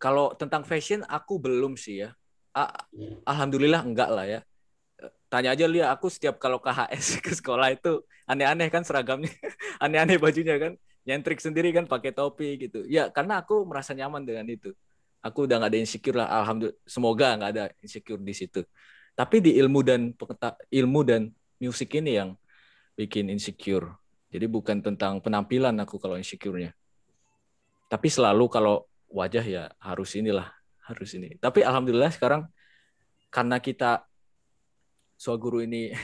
Kalau tentang fashion aku belum sih ya. Alhamdulillah enggak lah ya. Tanya aja Lia, aku setiap kalau KHS ke sekolah itu aneh-aneh kan seragamnya. Aneh-aneh bajunya kan. Nyentrik sendiri kan pakai topi gitu. Ya karena aku merasa nyaman dengan itu. Aku udah nggak ada insecure lah. Alhamdulillah. Semoga nggak ada insecure di situ. Tapi di ilmu dan musik ini yang bikin insecure. Jadi bukan tentang penampilan aku kalau insecure-nya. Tapi selalu kalau wajah ya harus inilah. Harus ini. Tapi alhamdulillah sekarang karena kita Swaguru ini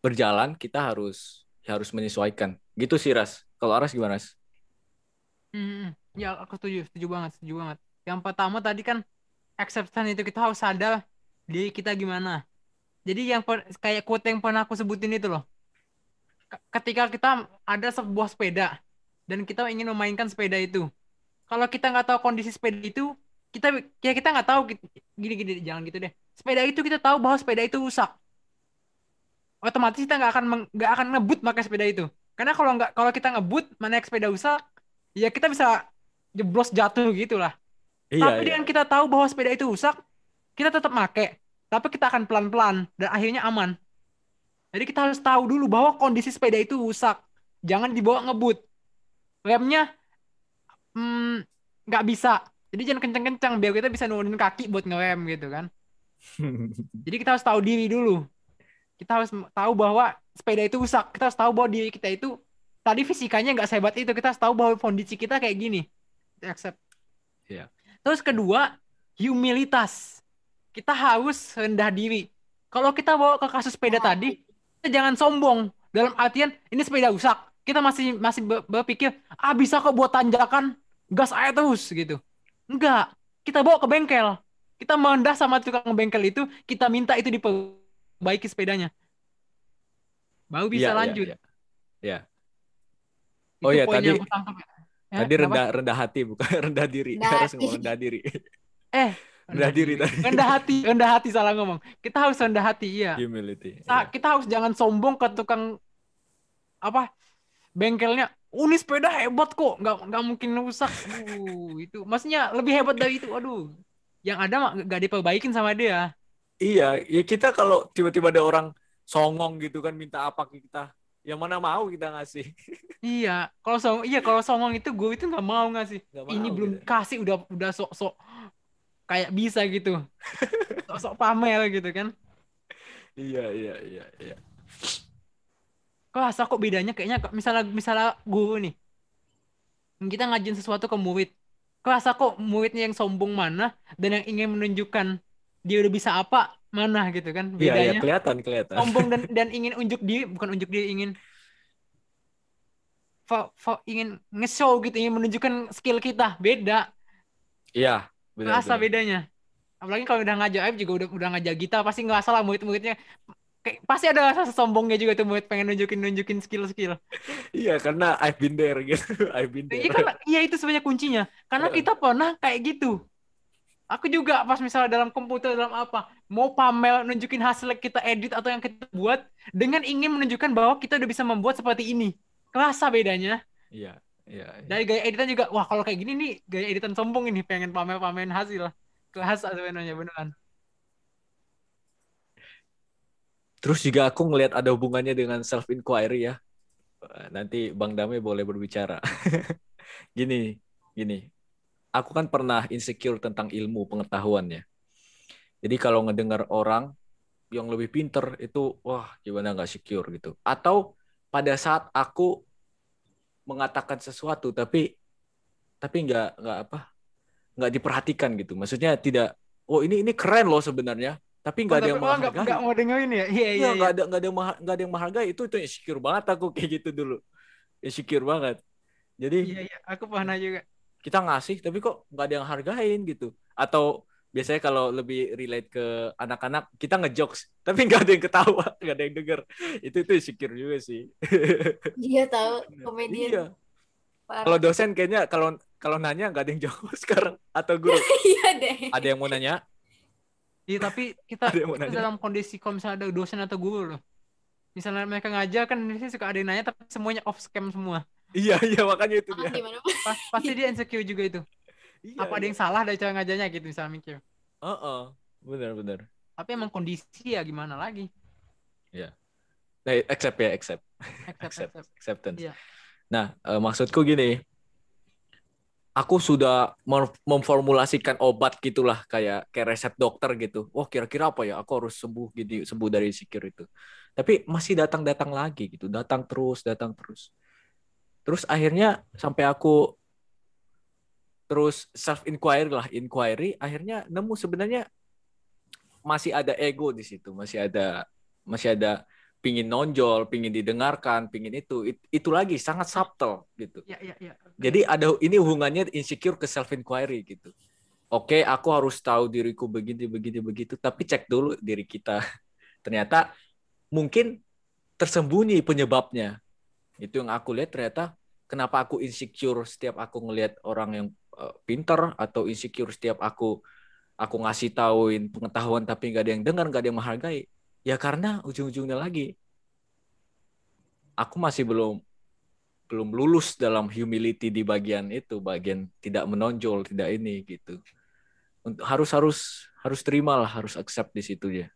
berjalan, kita harus menyesuaikan. Gitu sih Ras. Kalau Aras gimana Ras? Ya aku setuju banget. Yang pertama tadi kan acceptance itu kita harus sadar diri kita gimana. Jadi yang kayak quote yang pernah aku sebutin itu loh. Ketika kita ada sebuah sepeda dan kita ingin memainkan sepeda itu, kalau kita nggak tahu kondisi sepeda itu, kita nggak tahu gini jangan gitu deh. Sepeda itu kita tahu bahwa sepeda itu rusak, otomatis kita nggak akan ngebut pakai sepeda itu. Karena kalau kita ngebut naik sepeda rusak, ya kita bisa jeblos jatuh gitulah. Tapi dengan kita tahu bahwa sepeda itu rusak, kita tetap pakai, tapi kita akan pelan-pelan dan akhirnya aman. Jadi kita harus tahu dulu bahwa kondisi sepeda itu rusak, jangan dibawa ngebut. Remnya nggak bisa. Jadi jangan kencang-kencang biar kita bisa nurunin kaki buat ngerem gitu kan. Jadi kita harus tahu diri dulu. Kita harus tahu bahwa sepeda itu rusak. Kita harus tahu bahwa diri kita itu tadi fisikanya nggak sehebat itu. Kita harus tahu bahwa kondisi kita kayak gini. Accept. Yeah. Terus kedua, humilitas. Kita harus rendah diri. Kalau kita bawa ke kasus sepeda tadi, kita jangan sombong. Dalam artian ini sepeda rusak. Kita masih berpikir, bisa kok buat tanjakan, gas aja terus gitu. Enggak, kita bawa ke bengkel. Kita merendah sama tukang bengkel itu, kita minta itu diperbaiki sepedanya. Baru bisa lanjut. Iya. Oh iya, tadi rendah hati, bukan rendah diri. Harus ngomong rendah diri. Rendah diri tadi. Rendah hati salah ngomong. Kita harus rendah hati, iya. Humility. Kita harus jangan sombong ke tukang bengkelnya. Ini sepeda hebat kok, nggak mungkin rusak. Itu maksudnya lebih hebat dari itu. Yang ada nggak diperbaikin sama dia. Iya, ya kita kalau tiba-tiba ada orang songong gitu kan minta apa ke kita, yang mana mau kita ngasih. Iya, kalau songong itu gue itu nggak mau ngasih. Ini belum gitu. Kasih udah sok-sok kayak bisa gitu, sok-sok pamer gitu kan. Iya. Kok bedanya kayaknya misalnya guru nih, kita ngajin sesuatu ke murid, kok muridnya yang sombong mana dan yang ingin menunjukkan dia udah bisa apa mana gitu kan bedanya. Iya, kelihatan. Sombong dan ingin bukan unjuk diri, ingin nge-show gitu, ingin menunjukkan skill kita, beda. Iya, Rasa bedanya. Apalagi kalau udah ngajar juga udah ngajar gitar, pasti nggak salah murid-muridnya. Pasti ada rasa sombongnya juga tuh murid pengen nunjukin skill. Iya, karena I've been there gitu. Iya itu sebenarnya kuncinya. Karena kita pernah kayak gitu. Aku juga pas misalnya dalam komputer dalam apa mau pamer nunjukin hasil kita edit atau yang kita buat dengan ingin menunjukkan bahwa kita udah bisa membuat seperti ini. Kerasa bedanya. Iya. Dari gaya editan juga, wah kalau kayak gini nih gaya editan sombong ini, pengen pamerin hasil. Kerasa sebenarnya beneran. Terus juga aku ngelihat ada hubungannya dengan self inquiry ya. Nanti Bang Dame boleh berbicara. Gini. Aku kan pernah insecure tentang ilmu pengetahuannya. Jadi kalau ngedengar orang yang lebih pinter itu, wah gimana nggak secure gitu. Atau pada saat aku mengatakan sesuatu tapi nggak diperhatikan gitu. Maksudnya tidak, ini keren loh sebenarnya. tapi nggak ada yang menghargai. Nggak mau dengerin ya? Iya. Nggak ada yang menghargai, itu insecure banget aku kayak gitu dulu. Insecure banget. Jadi iya, aku pernah juga. Kita ngasih tapi kok nggak ada yang hargain gitu. Atau biasanya kalau lebih relate ke anak-anak, kita ngejokes tapi nggak ada yang ketawa, nggak ada yang denger. Itu insecure juga sih. Iya tahu komedian. Iya. Kalau dosen kayaknya kalau nanya nggak ada yang jawab sekarang, atau guru. Iya deh. Ada yang mau nanya? Iya, tapi kita dalam kondisi kalau misalnya ada dosen atau guru loh. Misalnya mereka ngajar kan biasanya suka ada yang nanya tapi semuanya off cam semua. Iya makanya itu dia. Pasti dia insecure juga itu. Iya, ada yang salah dari cara ngajarnya gitu misalnya mikir. Benar. Tapi emang kondisi ya gimana lagi. Iya. Accept. Acceptance. Iya. Nah, maksudku gini. Aku sudah memformulasikan obat gitulah, kayak resep dokter gitu. Wah, kira-kira apa ya? Aku harus sembuh dari insecure itu. Tapi masih datang lagi gitu. Datang terus. Terus akhirnya sampai aku terus self inquiry, akhirnya nemu sebenarnya masih ada ego di situ, masih ada pingin nonjol, pingin didengarkan, pingin itu lagi sangat subtle gitu. Iya. Jadi ini hubungannya insecure ke self inquiry gitu. Oke, aku harus tahu diriku begini begitu, tapi cek dulu diri kita. Ternyata mungkin tersembunyi penyebabnya. Itu yang aku lihat, ternyata kenapa aku insecure setiap aku ngelihat orang yang pintar, atau insecure setiap aku ngasih tauin pengetahuan tapi nggak ada yang dengar, nggak ada yang menghargai. Ya karena ujung-ujungnya lagi aku masih belum lulus dalam humility di bagian tidak menonjol, tidak ini gitu. Harus terimalah, harus accept di situ ya.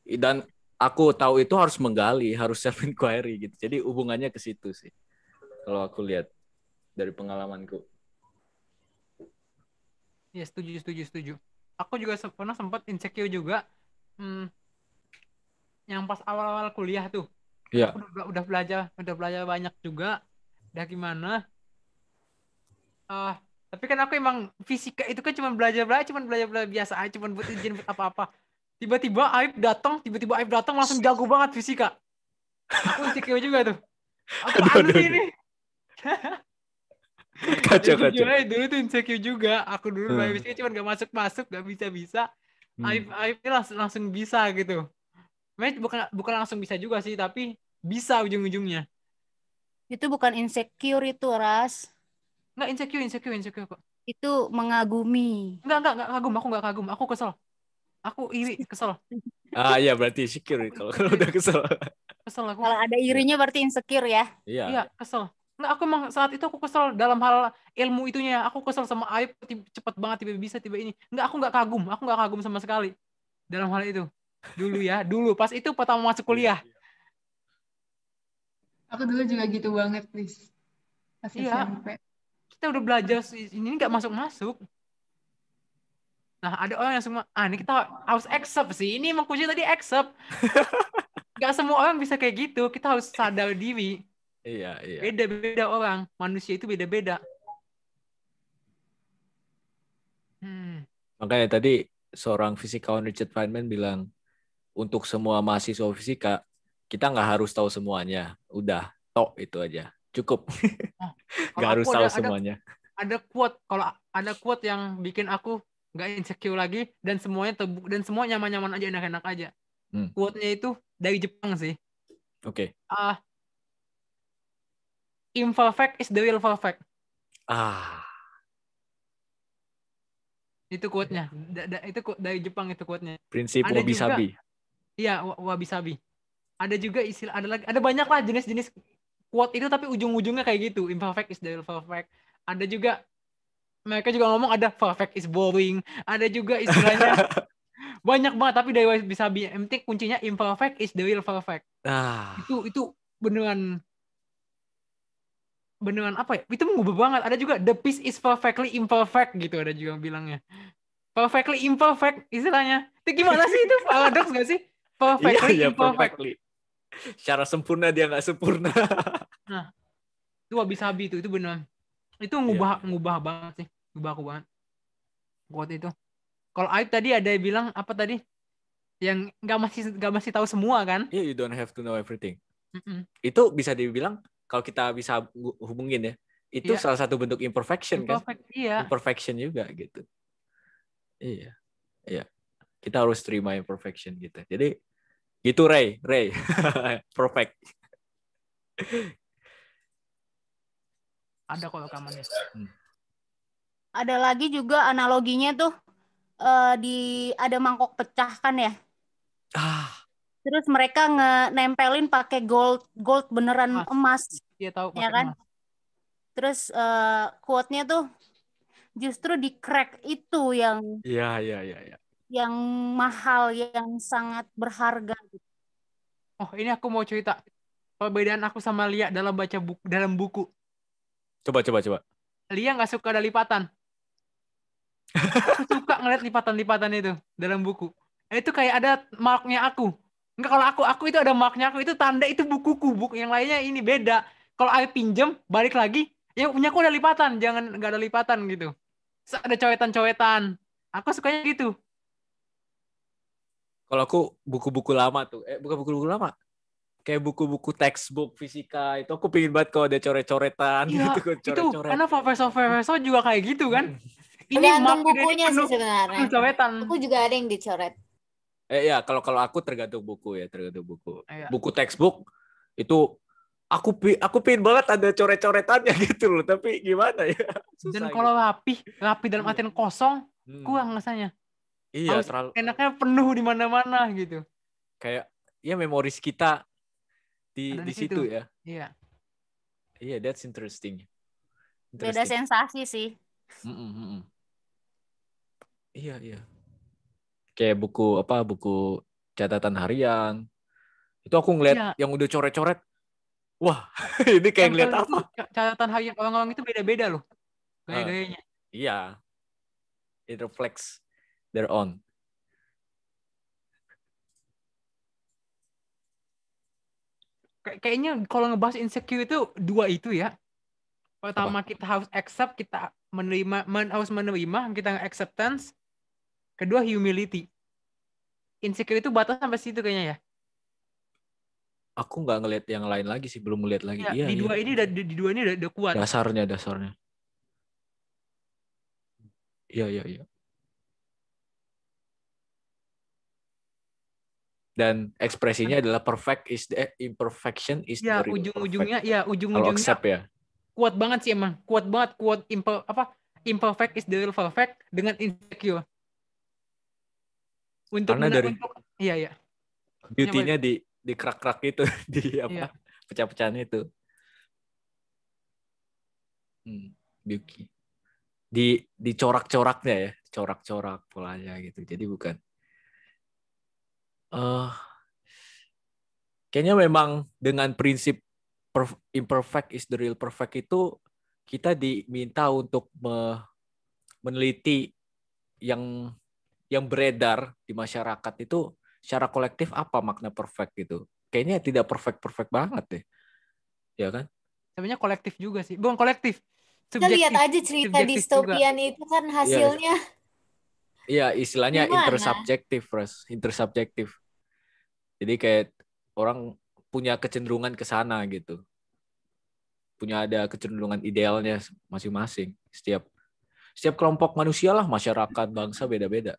Dan aku tahu itu harus menggali, harus self inquiry gitu. Jadi hubungannya ke situ sih. Kalau aku lihat dari pengalamanku. Ya, setuju. Aku juga pernah sempat insecure juga. Yang pas awal-awal kuliah tuh. Iya. Udah belajar banyak juga. Udah gimana? Tapi kan aku emang fisika itu kan cuma belajar biasa aja, cuma buat ujian buat apa-apa. Tiba-tiba Aib datang langsung jago banget fisika. Aku insecure juga tuh. Apaan ini? Kacau. Dulu tuh insecure juga. Aku dulu belajar fisika cuma gak masuk, gak bisa. Aib langsung bisa gitu. Bukan langsung bisa juga sih, tapi bisa ujung-ujungnya. Itu bukan insecure itu, Ras. Enggak, insecure kok. Itu mengagumi. Enggak kagum, aku enggak kagum, aku kesel. Aku iri, kesel. Iya, berarti insecure kalau udah kesel. Kesel aku. Kalau ada irinya berarti insecure ya. Iya, kesel. Enggak, aku emang saat itu aku kesel dalam hal ilmu itunya. Aku kesel sama Aib cepet banget tiba bisa tiba ini. Enggak, aku enggak kagum sama sekali dalam hal itu. Dulu pas itu pertama masuk kuliah. Aku dulu juga gitu banget, please. Pas SMP. Kita udah belajar ini nggak masuk. Nah, ada orang yang semua, ini kita harus accept sih. Ini emang kuncinya tadi accept. Gak semua orang bisa kayak gitu. Kita harus sadar diri. Iya. Beda-beda orang. Manusia itu beda-beda. Makanya tadi seorang fisikawan Richard Feynman bilang, untuk semua mahasiswa fisika, kita nggak harus tahu semuanya. Udah, itu aja. Cukup. Nggak harus tahu semuanya. Ada quote yang bikin aku nggak insecure lagi, dan semuanya nyaman-nyaman aja, enak-enak aja. Quote-nya itu dari Jepang sih. Oke. Imperfect is the real perfect. Itu quote-nya. Itu dari Jepang itu quote-nya. Prinsip wabi-sabi. Iya, wabi-sabi. Ada juga istilah, ada banyak lah jenis-jenis quote itu, tapi ujung-ujungnya kayak gitu. Imperfect is the real perfect. Ada juga, mereka juga ngomong ada perfect is boring. Ada juga istilahnya banyak banget, tapi dari wabi-sabi. Yang penting kuncinya imperfect is the real perfect. Itu beneran apa ya? Itu mengubah banget. Ada juga the piece is perfectly imperfect gitu, ada juga bilangnya. Perfectly imperfect istilahnya. Itu gimana sih, itu paradoks gak sih? Perfectly imperfect. Perfectly. Secara sempurna dia nggak sempurna. Nah, itu wabi-sabi itu beneran. Itu ngubah banget sih. Ngubah aku banget. Buat itu. Kalau Aib tadi ada yang bilang apa tadi? Yang nggak masih tahu semua kan? Yeah, you don't have to know everything. Itu bisa dibilang kalau kita bisa hubungin ya, itu salah satu bentuk imperfection kan? Iya. Imperfection juga gitu. Iya. Kita harus terima imperfection gitu. Jadi gitu Ray. Perfect. Ada kok rekamannya. Ada lagi juga analoginya tuh ada mangkok pecah kan ya. Terus mereka nempelin pakai gold beneran emas. Iya tahu ya kan? Emas. Terus quote-nya tuh justru di crack itu yang yang mahal, yang sangat berharga. Oh, ini aku mau cerita perbedaan aku sama Lia dalam baca buku. Coba. Lia nggak suka ada lipatan. Aku suka ngeliat lipatan-lipatan itu dalam buku. Itu kayak ada marknya aku. Enggak, kalau aku itu ada marknya aku, itu tanda itu bukuku. Buku yang lainnya ini beda. Kalau aku pinjem, balik lagi, yang punya aku ada lipatan. Jangan nggak ada lipatan gitu. Terus ada cowetan-cowetan. Aku sukanya gitu. Kalau aku buku-buku lama tuh, bukan buku-buku lama. Kayak buku-buku textbook fisika itu aku pingin banget kalau ada coret-coretan gitu. Itu karena profesor juga kayak gitu kan. Ini tergantung bukunya sih sebenarnya. Aku juga ada yang dicoret. Ya kalau aku tergantung buku ya, Buku textbook itu aku pingin banget ada coret-coretannya gitu loh, tapi gimana ya? Dan kalau rapi dalam artian kosong, kurang rasanya. Iya, terlalu enaknya penuh di mana-mana gitu. Kayak ya memoris kita di situ ya. Iya. Iya, that's interesting. Beda sensasi sih. Iya. Kayak buku catatan harian. Itu aku ngeliat yang udah coret-coret. Wah, ini kayak ngeliat apa? Catatan harian orang-orang itu beda-beda loh. Gaya-gayanya. Iya. It reflects their own. Kayaknya kalau ngebahas insecure itu dua itu ya. Pertama kita harus accept, kita harus menerima, kita acceptance. Kedua humility. Insecure itu batas sampai situ kayaknya ya. Aku nggak ngeliat yang lain lagi sih, belum ngeliat lagi. Ya, di dua ini udah kuat. Dasarnya. Iya. Dan ekspresinya adalah imperfection is the real ujung-ujungnya perfect. Kalau accept ya. Kuat banget sih emang. Kuat banget imperfect is the real perfect dengan insecure. Karena dari iya. Beauty-nya di kerak-kerak itu, pecah-pecahan itu. Beauty. Di corak-coraknya ya, corak-corak polanya gitu. Jadi bukan kayaknya memang dengan prinsip imperfect is the real perfect itu kita diminta untuk meneliti yang beredar di masyarakat itu secara kolektif apa makna perfect gitu. Kayaknya tidak perfect banget deh. Ya kan? Sebenarnya kolektif juga sih. Bukan kolektif. Kita lihat aja cerita distopian itu kan hasilnya. Iya, istilahnya intersubjektif. Jadi kayak orang punya kecenderungan ke sana gitu. Ada kecenderungan idealnya masing-masing. Setiap kelompok manusia lah, masyarakat, bangsa beda-beda.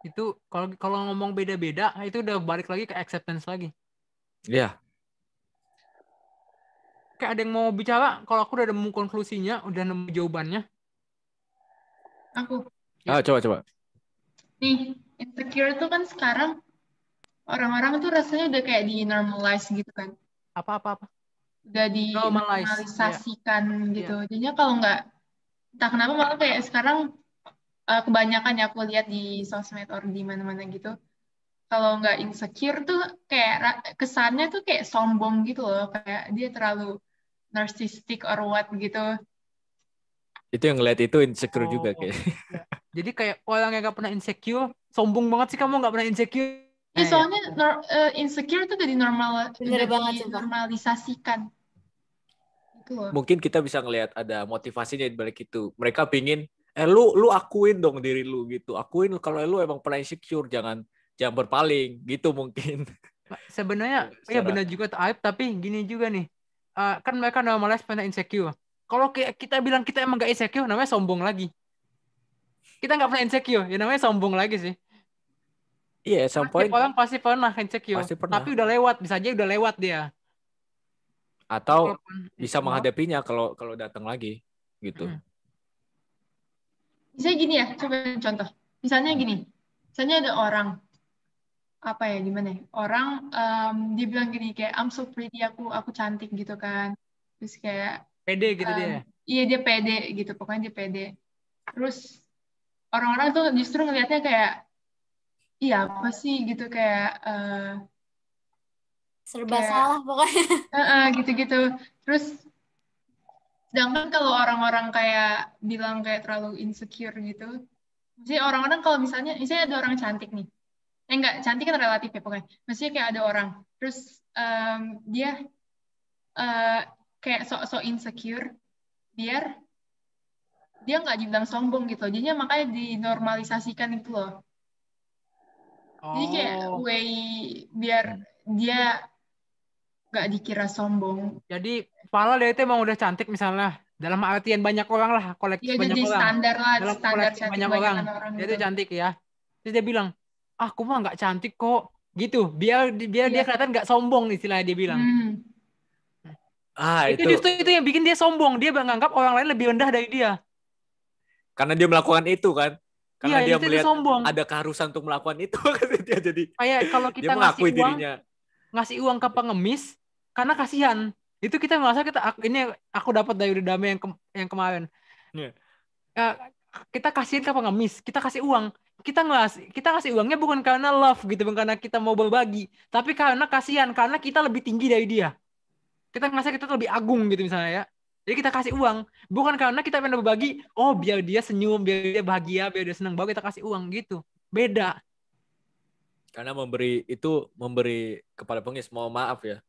Itu kalau ngomong beda-beda itu udah balik lagi ke acceptance lagi. Iya. Kayak ada yang mau bicara, kalau aku udah nemu konklusinya, udah nemu jawabannya. Aku. Coba. Nih, insecure itu kan sekarang orang-orang tuh rasanya udah kayak di normalize gitu kan. Apa? Udah dinormalisasikan gitu. Jadinya kalau nggak, entah kenapa malah kayak sekarang kebanyakan ya aku lihat di sosmed or di mana-mana gitu, kalau nggak insecure tuh kayak kesannya tuh kayak sombong gitu loh, kayak dia terlalu narcissistic or what gitu. Itu yang ngeliat itu insecure juga kayak. Ya. Jadi kayak orang yang nggak pernah insecure, sombong banget sih kamu nggak pernah insecure. Ya soalnya insecure tuh udah dinormalisasikan. mungkin kita bisa ngelihat ada motivasinya di balik itu. Mereka pingin lu akuin dong diri lu gitu. Akuin kalau lu emang pernah insecure, jangan berpaling gitu mungkin. Sebenarnya ya benar juga tuh Aib, tapi gini juga nih. Kan mereka normalize pernah insecure. Kalau kita bilang kita emang gak insecure, namanya sombong lagi. Kita nggak pernah insecure, ya namanya sombong lagi sih. Iya, some point. Orang pasti pernah insecure. Pasti pernah. Tapi udah lewat, bisa aja udah lewat dia. Atau bisa menghadapinya kalau datang lagi gitu. Misalnya gini ya, coba contoh. Misalnya gini, misalnya ada orang, apa ya, gimana ya, orang dia bilang gini, kayak I'm so pretty, aku cantik gitu kan. Terus kayak pede gitu dia. Iya, dia pede gitu, pokoknya dia pede. Terus orang-orang tuh justru ngelihatnya kayak, iya apa sih gitu, kayak serba salah pokoknya. Gitu-gitu. Terus sedangkan kalau orang-orang kayak bilang kayak terlalu insecure gitu, maksudnya orang-orang kalau misalnya ada orang cantik nih, enggak, cantik kan relatif ya pokoknya, maksudnya kayak ada orang, terus dia kayak sok-sok insecure, biar dia nggak dibilang sombong gitu, jadinya makanya dinormalisasikan itu loh. Jadi kayak way biar dia nggak dikira sombong. Jadi Pala dia itu emang udah cantik misalnya, dalam artian banyak orang lah, kolektif banyak orang. Standar lah, dalam standar kolektif banyak orang dia itu cantik ya. Terus dia bilang, aku mah nggak cantik kok, gitu. Biar dia kelihatan nggak sombong, istilahnya dia bilang. Itu justru itu yang bikin dia sombong. Dia menganggap orang lain lebih rendah dari dia. Karena dia melakukan itu kan. Karena dia melihat sombong. Ada keharusan untuk melakukan itu. Dia jadi kayak kalau kita ngasih uang ke pengemis karena kasihan. Itu kita ngerasa ini aku dapat dari Udame yang kemarin. Kita kasihin ke pengemis, kita kasih uang. Kita ngasih uangnya bukan karena love gitu, bukan karena kita mau berbagi, tapi karena kasihan, karena kita lebih tinggi dari dia. Kita ngerasa kita lebih agung gitu misalnya ya. Jadi kita kasih uang, bukan karena kita pengen berbagi, biar dia senyum, biar dia bahagia, biar dia senang, baru kita kasih uang gitu. Beda. Karena memberi kepada pengemis, mau maaf ya,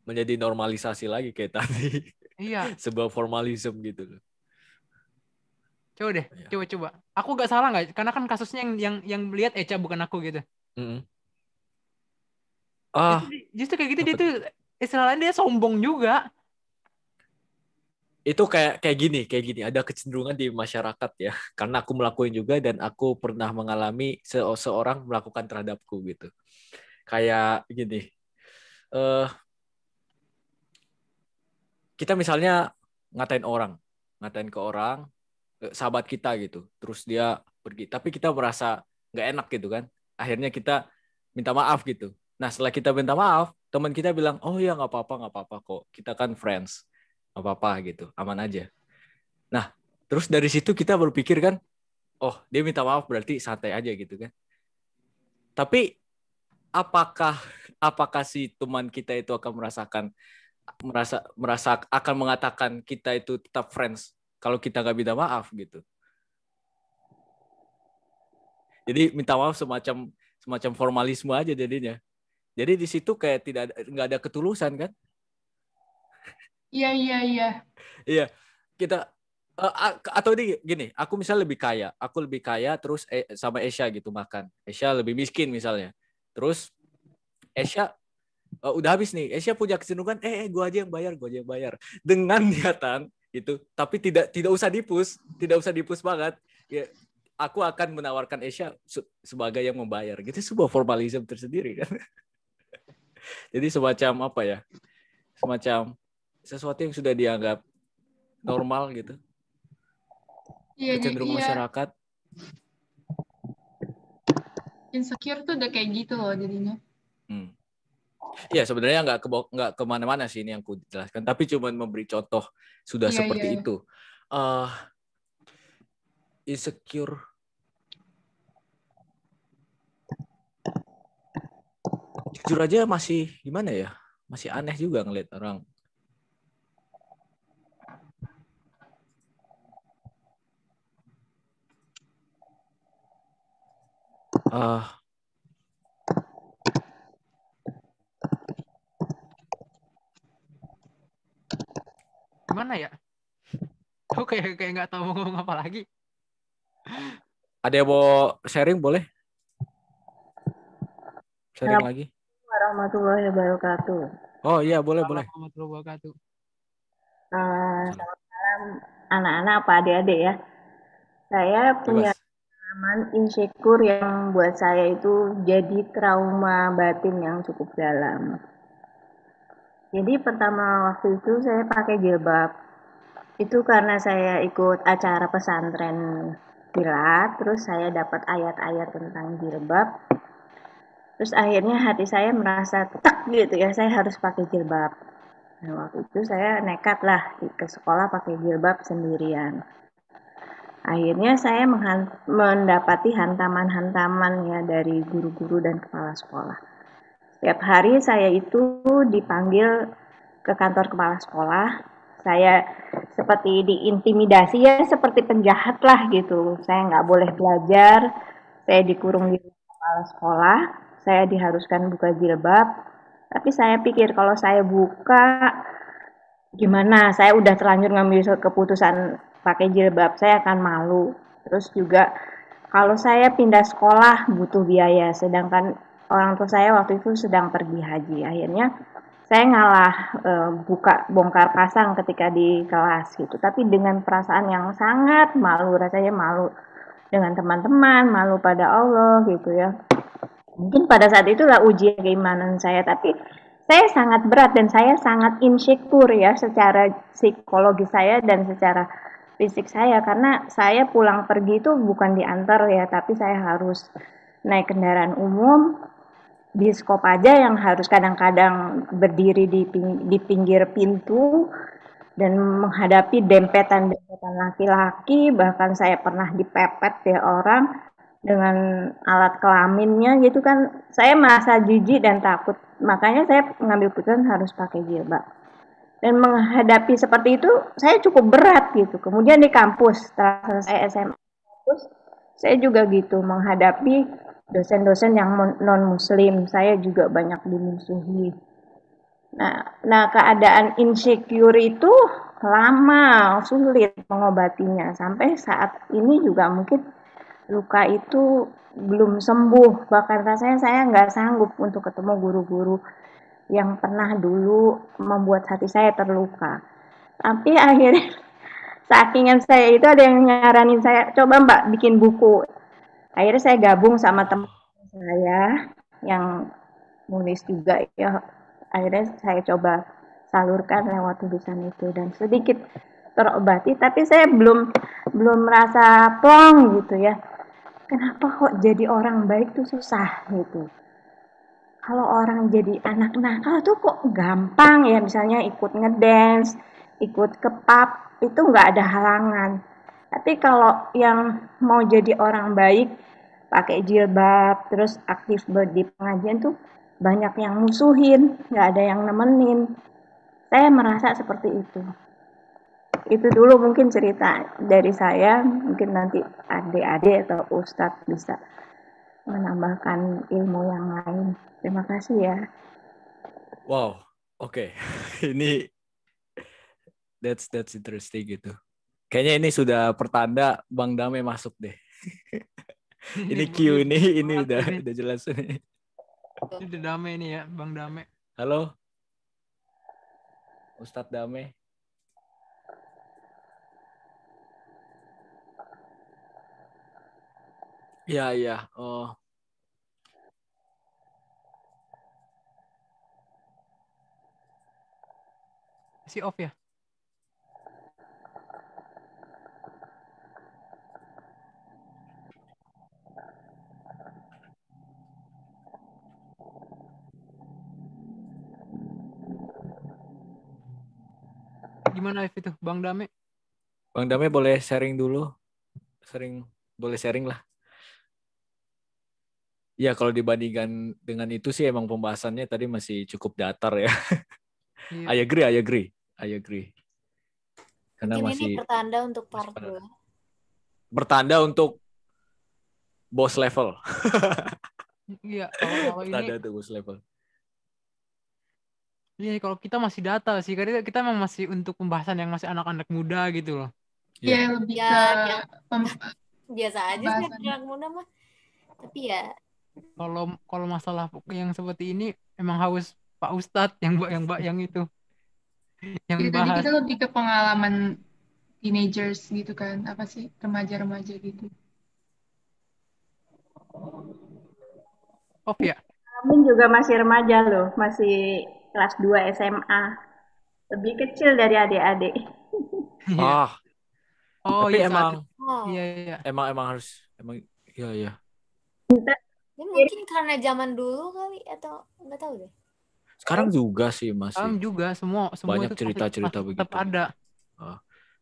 menjadi normalisasi lagi kayak tadi. Iya. Sebuah formalisme gitu loh. Coba deh, coba. Aku gak salah nggak? Karena kan kasusnya yang lihat Echa bukan aku gitu. Justru kayak gitu dia tuh istilahnya dia sombong juga. Itu kayak gini, ada kecenderungan di masyarakat ya. Karena aku melakukan juga dan aku pernah mengalami seorang melakukan terhadapku gitu. Kayak gini. Kita misalnya ngatain ke orang, sahabat kita gitu, terus dia pergi, tapi kita merasa nggak enak gitu kan, akhirnya kita minta maaf gitu. Nah setelah kita minta maaf, teman kita bilang, oh ya nggak apa-apa kok, kita kan friends, nggak apa-apa gitu, aman aja. Nah terus dari situ kita berpikir kan, oh dia minta maaf berarti santai aja gitu kan. Tapi apakah si teman kita itu akan merasa akan mengatakan kita itu tetap friends kalau kita nggak minta maaf gitu. Jadi minta maaf semacam formalisme aja jadinya. Jadi di situ kayak nggak ada ketulusan kan? Iya. Iya, kita atau gini, aku misalnya lebih kaya terus sama Esha gitu makan. Esha lebih miskin misalnya. Terus Esha udah habis nih, Esha punya kecenderungan, gue aja yang bayar dengan niatan itu, tapi tidak usah dipus banget. Ya, aku akan menawarkan Esha sebagai yang membayar. Gitu sebuah formalisme tersendiri kan. Jadi semacam apa ya? Semacam sesuatu yang sudah dianggap normal gitu. Kecenderungan masyarakat. Insecure tuh udah kayak gitu loh jadinya. Ya sebenarnya nggak kemana-mana sih ini yang ku jelaskan, tapi cuma memberi contoh sudah seperti itu. Insecure. Jujur aja masih gimana ya? Masih aneh juga ngeliat orang. Gimana ya? Aku kayak nggak tahu mau ngomong apa lagi. Ada yang mau sharing boleh? Sharing lagi. Warahmatullahi wabarakatuh. Oh iya boleh. Warahmatullahi wabarakatuh. Selamat malam anak-anak apa adik-adik ya. Saya punya pengalaman insecure yang buat saya itu jadi trauma batin yang cukup dalam. Jadi pertama waktu itu saya pakai jilbab. Itu karena saya ikut acara pesantren kilat, terus saya dapat ayat-ayat tentang jilbab. Terus akhirnya hati saya merasa tek gitu ya, saya harus pakai jilbab. Nah, waktu itu saya nekat lah ke sekolah pakai jilbab sendirian. Akhirnya saya mendapati hantaman-hantaman ya dari guru-guru dan kepala sekolah. Setiap hari saya itu dipanggil ke kantor kepala sekolah. Saya seperti diintimidasi ya, seperti penjahat lah gitu. Saya nggak boleh belajar, saya dikurung di kepala sekolah, saya diharuskan buka jilbab. Tapi saya pikir kalau saya buka, gimana? Saya udah terlanjur ngambil keputusan pakai jilbab, saya akan malu. Terus juga kalau saya pindah sekolah butuh biaya, sedangkan orang tua saya waktu itu sedang pergi haji. Akhirnya saya ngalah bongkar pasang ketika di kelas gitu. Tapi dengan perasaan yang sangat malu, rasanya malu dengan teman-teman, malu pada Allah gitu ya. Mungkin pada saat itulah ujian keimanan saya, tapi saya sangat berat dan saya sangat insecure ya secara psikologi saya dan secara fisik saya, karena saya pulang pergi itu bukan diantar ya, tapi saya harus naik kendaraan umum, biskop aja yang harus kadang-kadang berdiri di pinggir pintu dan menghadapi dempetan-dempetan laki-laki, bahkan saya pernah dipepet ya orang dengan alat kelaminnya gitu kan. Saya merasa jijik dan takut, makanya saya mengambil keputusan harus pakai jilbab. Dan menghadapi seperti itu saya cukup berat gitu. Kemudian di kampus setelah selesai SMA, saya juga gitu menghadapi dosen-dosen yang non-muslim. Saya juga banyak dimusuhi. Nah keadaan insecure itu lama, sulit mengobatinya. Sampai saat ini juga mungkin luka itu belum sembuh. Bahkan rasanya saya nggak sanggup untuk ketemu guru-guru yang pernah dulu membuat hati saya terluka. Tapi akhirnya sakingan saya itu ada yang nyaranin saya, coba Mbak bikin buku. Akhirnya saya gabung sama teman saya yang nulis juga ya. Akhirnya saya coba salurkan lewat tulisan itu dan sedikit terobati, tapi saya belum merasa plong gitu ya. Kenapa kok jadi orang baik tuh susah gitu? Kalau orang jadi anak nakal tuh kok gampang ya, misalnya ikut ngedance, ikut ke pub, itu nggak ada halangan. Tapi kalau yang mau jadi orang baik, pakai jilbab, terus aktif di pengajian tuh banyak yang musuhin, nggak ada yang nemenin. Saya merasa seperti itu. Itu dulu mungkin cerita dari saya, mungkin nanti adik-adik atau ustadz bisa menambahkan ilmu yang lain. Terima kasih ya. Wow, oke. Ini that's interesting gitu. Kayaknya ini sudah pertanda Bang Dame masuk deh. Ini Q ini udah jelas nih. Ini udah Dame nih ya, Bang Dame. Halo. Ustadz Dame. Iya. Oh. Si off ya? Gimana itu Bang Dame? Bang Dame boleh sharing dulu? Boleh sharing lah. Ya kalau dibandingkan dengan itu sih emang pembahasannya tadi masih cukup datar ya. Iya. I agree. Karena mungkin masih ini pertanda untuk part 2. Bertanda untuk boss level. Iya, kalau pertanda untuk boss level. Iya, kalau kita masih data sih, karena kita memang masih untuk pembahasan yang masih anak-anak muda gitu loh. Iya, lebih biasa aja sih anak muda mah. Tapi ya kalau masalah yang seperti ini emang harus Pak Ustadz yang itu yang Jadi bahas. kita lebih ke pengalaman teenagers gitu kan, apa sih, remaja-remaja gitu. Ya. Amin juga masih remaja loh, masih kelas 2 SMA. Lebih kecil dari adik-adik. Tapi iya, emang iya. Emang harus iya. Ya, mungkin karena zaman dulu kali atau nggak tahu deh. Sekarang juga sih masih. Sekarang juga semua banyak itu cerita-cerita begitu. Tetap ada.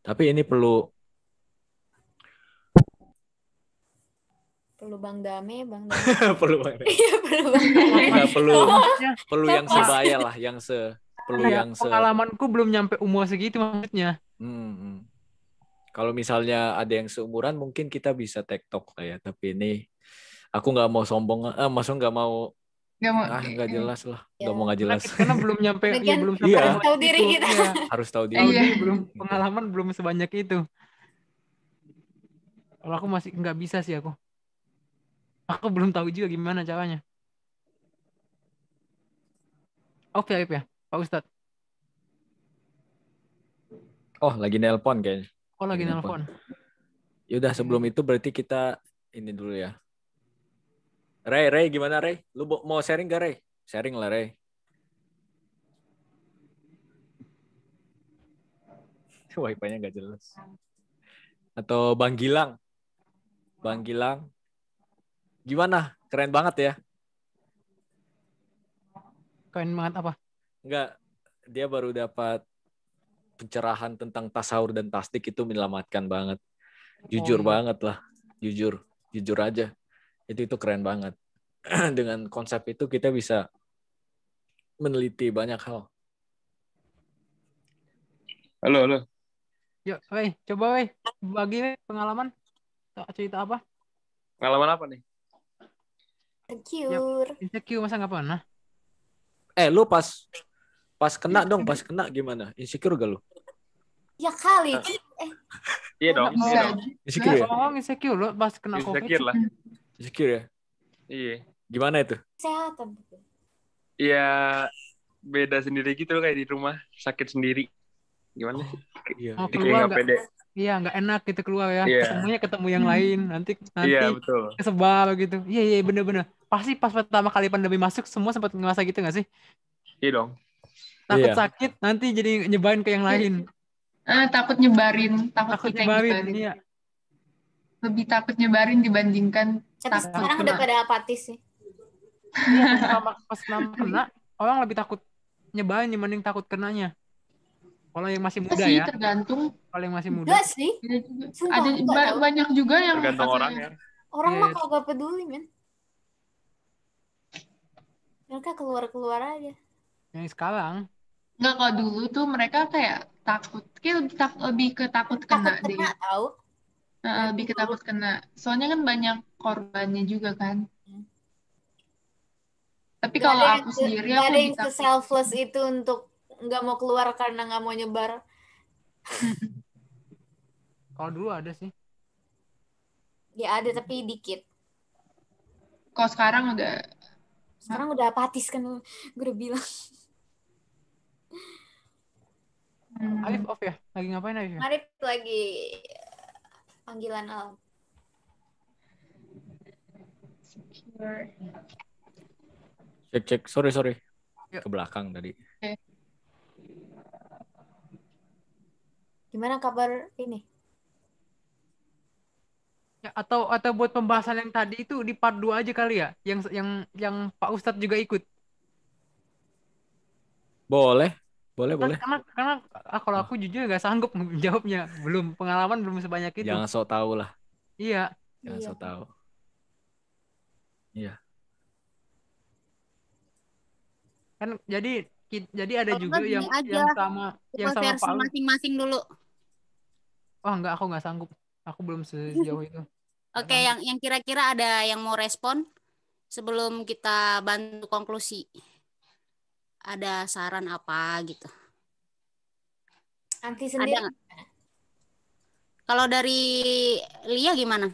Tapi ini perlu Bang Dame. perlu Bang Dame. Iya, perlu Bang Dame. Nggak perlu yang sebaya lah, yang pengalamanku belum nyampe umur segitu maksudnya. Kalau misalnya ada yang seumuran mungkin kita bisa TikTok lah ya, tapi ini aku nggak mau sombong, maksudnya nggak jelas lah, nggak mau nggak jelas. Karena belum nyampe, belum sampai harus tahu diri kita. Harus tahu diri. Belum pengalaman belum sebanyak itu. Kalau aku masih nggak bisa sih aku. Aku belum tahu juga gimana caranya. Oke ya, Pak Ustadz. Oh, lagi nelpon kayaknya. Oh, lagi nelpon. Yaudah, sebelum itu berarti kita ini dulu ya. Ray, gimana Ray? Lu mau sharing gak Ray? Sharing lah Ray. Wifi-nya nggak jelas. Atau Bang Gilang. Gimana? Keren banget ya? Keren banget apa? Enggak, dia baru dapat pencerahan tentang tasawur dan tasdik, itu menyelamatkan banget. Jujur banget lah. Jujur aja. Itu keren banget. Dengan konsep itu kita bisa meneliti banyak hal. Halo. Yuk, coba bagi pengalaman. Cerita apa? Pengalaman apa nih? Insecure masa nggak pernah? Lu pas kena dong, pas kena gimana? Insecure gak lu? Ya kali. Iya dong. Insecure ya? Insecure lo pas kena COVID. Insecure lah. Insecure ya? Iya. Gimana itu? Kesehatan. Iya, beda sendiri gitu kayak di rumah, sakit sendiri. Gimana sih? Iya. Keluar nggak pede. Iya, nggak enak gitu keluar ya. Ketemunya ketemu yang lain, nanti iya, betul. Kesebar gitu. Iya, bener-bener. Pasti pas pertama kali pandemi masuk, semua sempat ngerasa gitu nggak sih? Iya dong. Takut sakit, nanti jadi nyebarin ke yang lain. Takut nyebarin, takut kita nyebarin. Iya. Lebih takut nyebarin dibandingkan. Tapi sekarang udah pada apatis sih. Iya, pas kena, orang lebih takut nyebarin dibanding takut kenanya. Kalau yang masih muda sih, ya. Tergantung. Kalau yang masih muda. Enggak sih. Ada banyak juga yang tergantung orangnya. Orang mah kagak peduli, men. Mereka keluar aja. Yang sekarang. Enggak, kalau dulu tuh mereka kayak takut. Kayak lebih ke takut kena deh. Tahu. Lebih ke takut kena. Soalnya kan banyak korbannya juga kan. Tapi kalau aku sendiri aku ada yang selfless itu untuk nggak mau keluar karena nggak mau nyebar. Kalau dulu ada sih. Ya ada tapi dikit. Kalau sekarang udah apatis kan, gue udah bilang. Arif off ya? Lagi ngapain Arif? Arif lagi panggilan alam. Cek. Sorry. Ke belakang tadi. Gimana kabar ini? Ya, atau buat pembahasan yang tadi itu di part 2 aja kali ya, yang Pak Ustadz juga ikut. Boleh. Karena kalau aku jujur nggak sanggup jawabnya, pengalaman belum sebanyak itu. Jangan sok tahu lah. Iya. Jangan sok tahu. Iya. Kan jadi ada juga yang sama Pak masing-masing dulu. Oh enggak, aku nggak sanggup. Aku belum sejauh itu. Oke, yang kira-kira ada yang mau respon sebelum kita bantu konklusi. ada saran apa gitu. Anti sendiri. Kalau dari Lia gimana?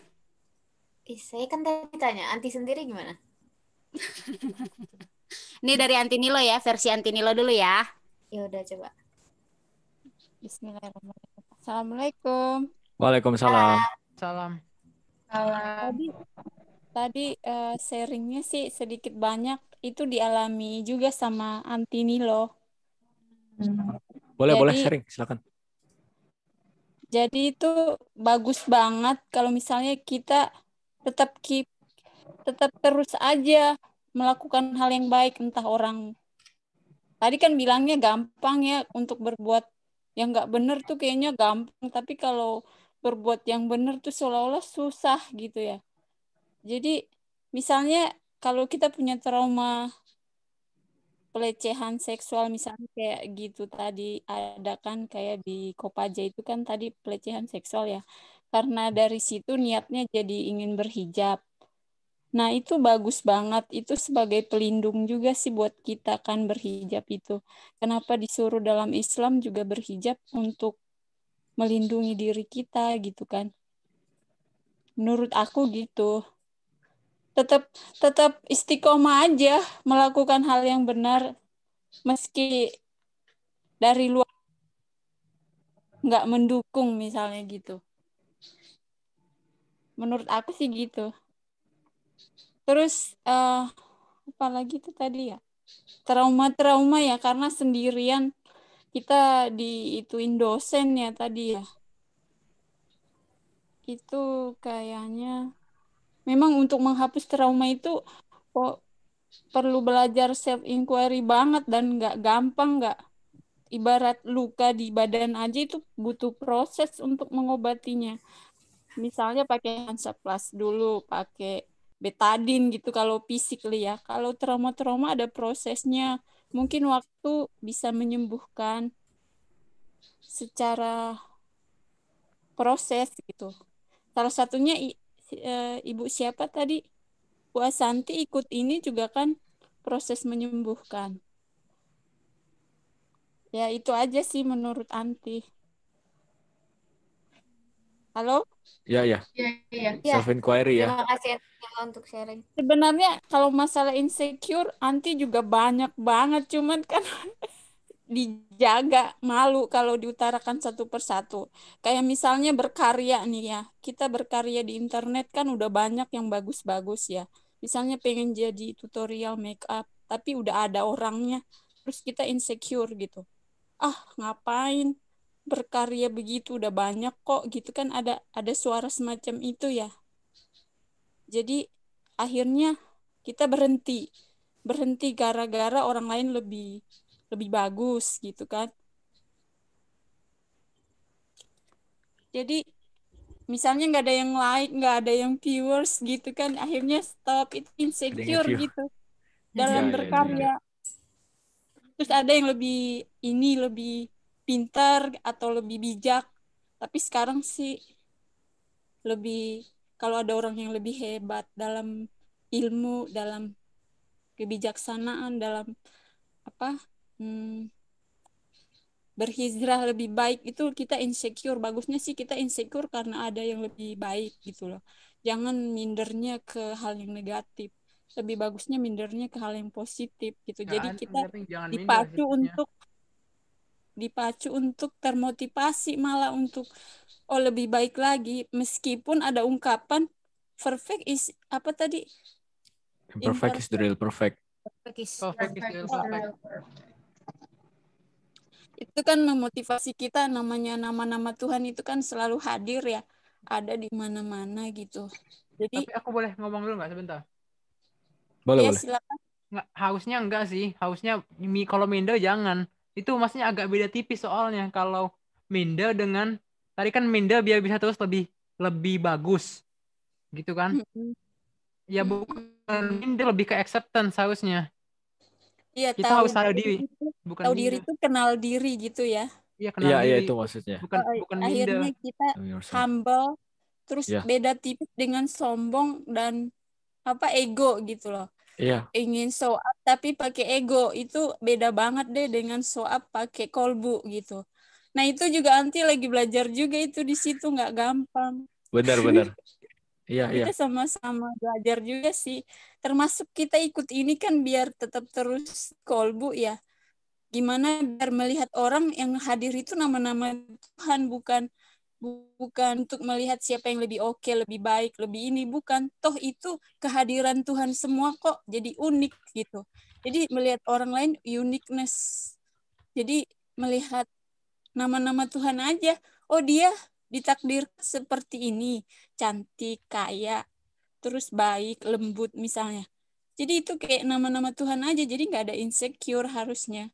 Saya kan tadi tanya, Anti sendiri gimana? Ini dari Anti Nilo ya, versi Anti Nilo dulu ya. Ya udah coba. Bismillahirrahmanirrahim. Assalamualaikum. Waalaikumsalam. Salam. Tadi sharingnya sih sedikit banyak itu dialami juga sama Anti Nilo. Boleh sharing, silakan. Jadi itu bagus banget kalau misalnya kita tetap terus aja melakukan hal yang baik, entah orang. Tadi kan bilangnya gampang ya untuk berbuat yang nggak benar tuh kayaknya gampang, tapi kalau berbuat yang benar tuh seolah-olah susah gitu ya. Jadi misalnya kalau kita punya trauma pelecehan seksual misalnya kayak gitu tadi ada kan kayak di Kopaja itu kan tadi pelecehan seksual ya. Karena dari situ niatnya jadi ingin berhijab. Nah itu bagus banget, itu sebagai pelindung juga sih buat kita kan berhijab itu. Kenapa disuruh dalam Islam juga berhijab untuk melindungi diri kita gitu kan. Menurut aku gitu. Tetap istiqomah aja melakukan hal yang benar meski dari luar nggak mendukung misalnya gitu. Menurut aku sih gitu. Terus apa lagi tuh tadi ya? Trauma ya karena sendirian kita diituin dosen ya tadi ya. Itu kayaknya memang untuk menghapus trauma itu kok perlu belajar self inquiry banget dan nggak gampang, nggak ibarat luka di badan aja itu butuh proses untuk mengobatinya. Misalnya pakai Hansaplast dulu, pakai betadine gitu kalau fisik ya. Kalau trauma-trauma ada prosesnya. Mungkin waktu bisa menyembuhkan secara proses gitu. Salah satunya ibu siapa tadi? Bu Asanti ikut ini juga kan proses menyembuhkan. Ya itu aja sih menurut Anti. Halo? Iya. Self inquiry ya. Terima kasih untuk sharing. Sebenarnya kalau masalah insecure Anti juga banyak banget, cuman kan dijaga malu kalau diutarakan satu persatu. Kayak misalnya berkarya nih ya. Kita berkarya di internet kan udah banyak yang bagus-bagus ya. Misalnya pengen jadi tutorial make up, tapi udah ada orangnya. Terus kita insecure gitu. Ngapain berkarya begitu udah banyak kok gitu kan ada suara semacam itu ya. Jadi akhirnya kita berhenti gara-gara orang lain lebih bagus gitu kan. Jadi misalnya nggak ada yang like, nggak ada yang viewers gitu kan, akhirnya stop, itu insecure gitu dalam berkarya. Terus ada yang lebih pintar atau lebih bijak, tapi sekarang sih kalau ada orang yang lebih hebat dalam ilmu, dalam kebijaksanaan, dalam berhijrah lebih baik, itu kita insecure. Bagusnya sih kita insecure karena ada yang lebih baik gitu loh. Jangan mindernya ke hal yang negatif. Lebih bagusnya mindernya ke hal yang positif gitu. Jadi kita dipacu untuk termotivasi malah untuk lebih baik lagi, meskipun ada ungkapan perfect is apa tadi? Imperfect is the real perfect. Itu kan memotivasi kita, namanya nama-nama Tuhan itu kan selalu hadir ya, ada di mana-mana gitu. Jadi tapi aku boleh ngomong dulu nggak sebentar? Boleh. Silakan. Nggak, hausnya enggak sih, hausnya kalau minder jangan. Itu maksudnya agak beda tipis soalnya. Kalau minder dengan tadi kan minder biar bisa terus lebih bagus gitu kan. Ya bukan minder, lebih ke acceptance harusnya. Iya, kita harus tahu diri. Bukan tahu diri itu kenal diri gitu ya. Iya, kenal diri. Iya itu maksudnya. Bukan minder. Akhirnya kita humble, terus beda tipis dengan sombong dan ego gitu loh. ingin show up tapi pakai ego, itu beda banget deh dengan show up pakai kolbu gitu. Nah itu juga Anti lagi belajar juga itu di situ, nggak gampang. Benar. Iya. Kita sama-sama belajar juga sih. Termasuk kita ikut ini kan biar tetap terus kolbu ya. Gimana biar melihat orang yang hadir itu nama-nama Tuhan, bukan untuk melihat siapa yang lebih oke, lebih baik, lebih ini, bukan. Toh itu kehadiran Tuhan semua kok, jadi unik gitu. Jadi melihat orang lain uniqueness. Jadi melihat nama-nama Tuhan aja. Oh dia ditakdir seperti ini, cantik, kaya, terus baik, lembut misalnya. Jadi itu kayak nama-nama Tuhan aja, jadi nggak ada insecure harusnya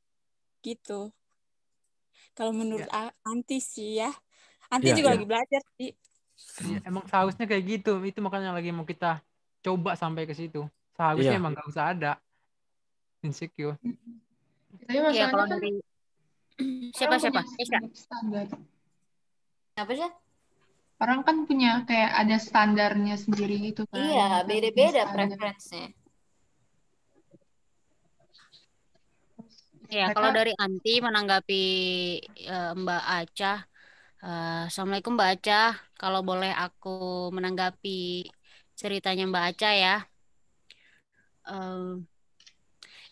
gitu. Kalau menurut Anti sih ya. Anti juga lagi belajar sih. Ya, emang seharusnya kayak gitu. Itu makanya lagi mau kita coba sampai ke situ. Seharusnya emang gak usah ada insecure. Iya, kalau dari siapa? Apa sih? Orang kan punya kayak ada standarnya sendiri gitu kan. Iya, beda-beda preferensinya. Ya, kalau dari Anti menanggapi Mbak Aca. Assalamualaikum Mbak Aca. Kalau boleh aku menanggapi ceritanya Mbak Aca ya.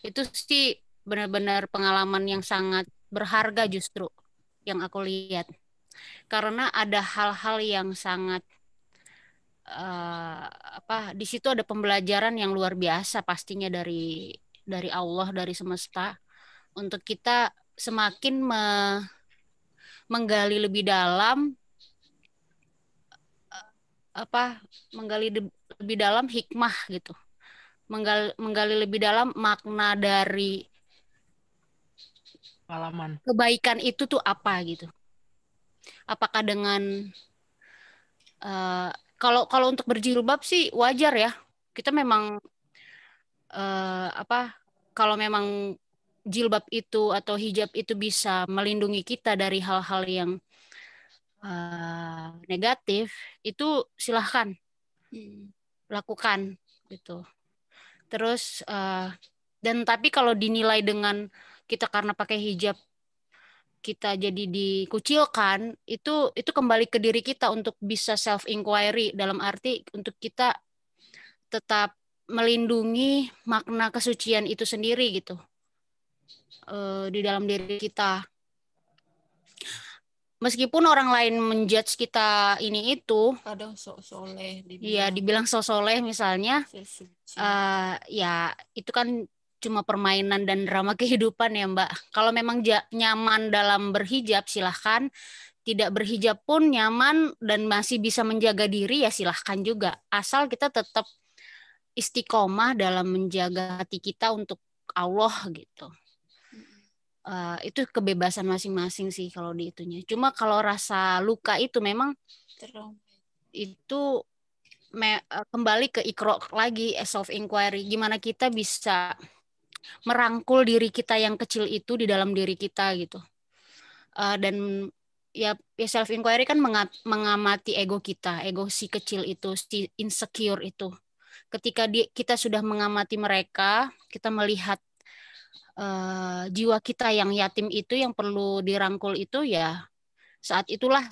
Itu sih benar-benar pengalaman yang sangat berharga justru yang aku lihat. Karena ada hal-hal yang sangat di situ ada pembelajaran yang luar biasa pastinya dari Allah, dari semesta, untuk kita semakin menggali lebih dalam hikmah gitu, menggali lebih dalam makna dari pengalaman kebaikan itu tuh apa gitu. Apakah dengan kalau untuk berjilbab sih wajar ya, kita memang kalau memang jilbab itu atau hijab itu bisa melindungi kita dari hal-hal yang negatif, itu silahkan lakukan gitu. Terus dan tapi kalau dinilai dengan kita karena pakai hijab kita jadi dikucilkan, itu kembali ke diri kita untuk bisa self inquiry, dalam arti untuk kita tetap melindungi makna kesucian itu sendiri gitu di dalam diri kita. Meskipun orang lain menjudge kita ini itu, kadang sok soleh, dibilang sok soleh misalnya, ya itu kan cuma permainan dan drama kehidupan ya Mbak. Kalau memang nyaman dalam berhijab silahkan, tidak berhijab pun nyaman dan masih bisa menjaga diri ya silahkan juga. Asal kita tetap istiqomah dalam menjaga hati kita untuk Allah gitu. Itu kebebasan masing-masing sih kalau di itunya. Cuma kalau rasa luka itu memang itu kembali ke ikro lagi, self inquiry. Gimana kita bisa merangkul diri kita yang kecil itu di dalam diri kita gitu. Dan ya self inquiry kan mengamati ego kita, ego si kecil itu, si insecure itu. Ketika kita sudah mengamati mereka, kita melihat jiwa kita yang yatim itu yang perlu dirangkul itu, ya saat itulah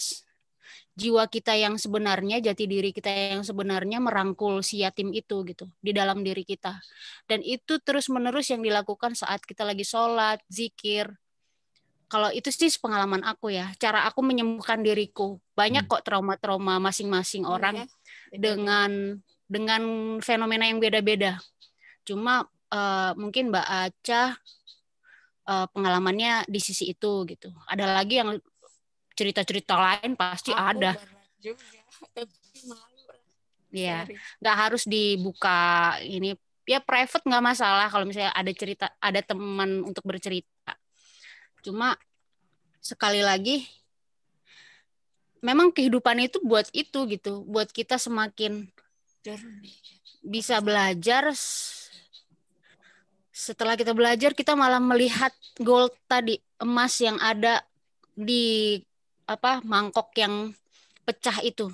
jiwa kita yang sebenarnya, jati diri kita yang sebenarnya merangkul si yatim itu gitu di dalam diri kita. Dan itu terus menerus yang dilakukan saat kita lagi sholat, zikir. Kalau itu sih pengalaman aku ya, cara aku menyembuhkan diriku. Banyak kok trauma-trauma masing-masing orang dengan fenomena yang beda-beda. Cuma mungkin Mbak Aca pengalamannya di sisi itu gitu. Ada lagi yang cerita-cerita lain pasti ada. Ya, nggak harus dibuka ini. Ya private nggak masalah kalau misalnya ada cerita, ada teman untuk bercerita. Cuma sekali lagi, memang kehidupan itu buat itu gitu, buat kita semakin bisa belajar. Setelah kita belajar, kita malah melihat gold tadi, emas yang ada di mangkok yang pecah itu.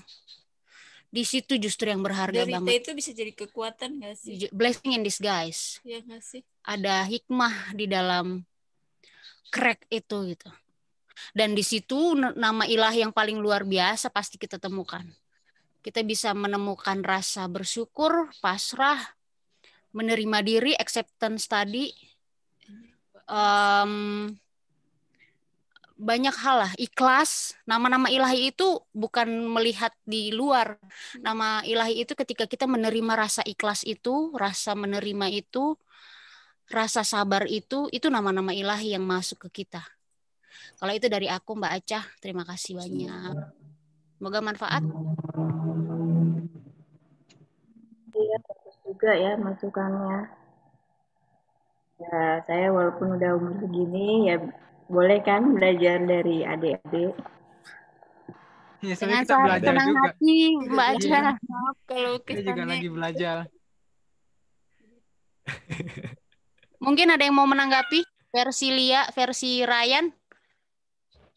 Di situ justru yang berharga Derita banget. itu bisa jadi kekuatan nggak sih? Blessing in disguise. Iya nggak sih? Ada hikmah di dalam crack itu gitu. Dan di situ nama ilahi yang paling luar biasa pasti kita temukan. Kita bisa menemukan rasa bersyukur, pasrah, menerima diri, acceptance tadi. Banyak hal lah, ikhlas. Nama-nama ilahi itu bukan melihat di luar. Nama ilahi itu ketika kita menerima rasa ikhlas itu, rasa menerima itu, rasa sabar itu nama-nama ilahi yang masuk ke kita. Kalau itu dari aku Mbak Acah, terima kasih banyak. Semoga manfaat. Iya, bagus juga ya masukannya. Ya, saya walaupun udah umur segini, ya boleh kan belajar dari adik-adik. Ya, dengan kita belajar senang juga. hati Mbak Acah. Kalau Kita juga lagi belajar. Mungkin ada yang mau menanggapi versi Lia, versi Ryan?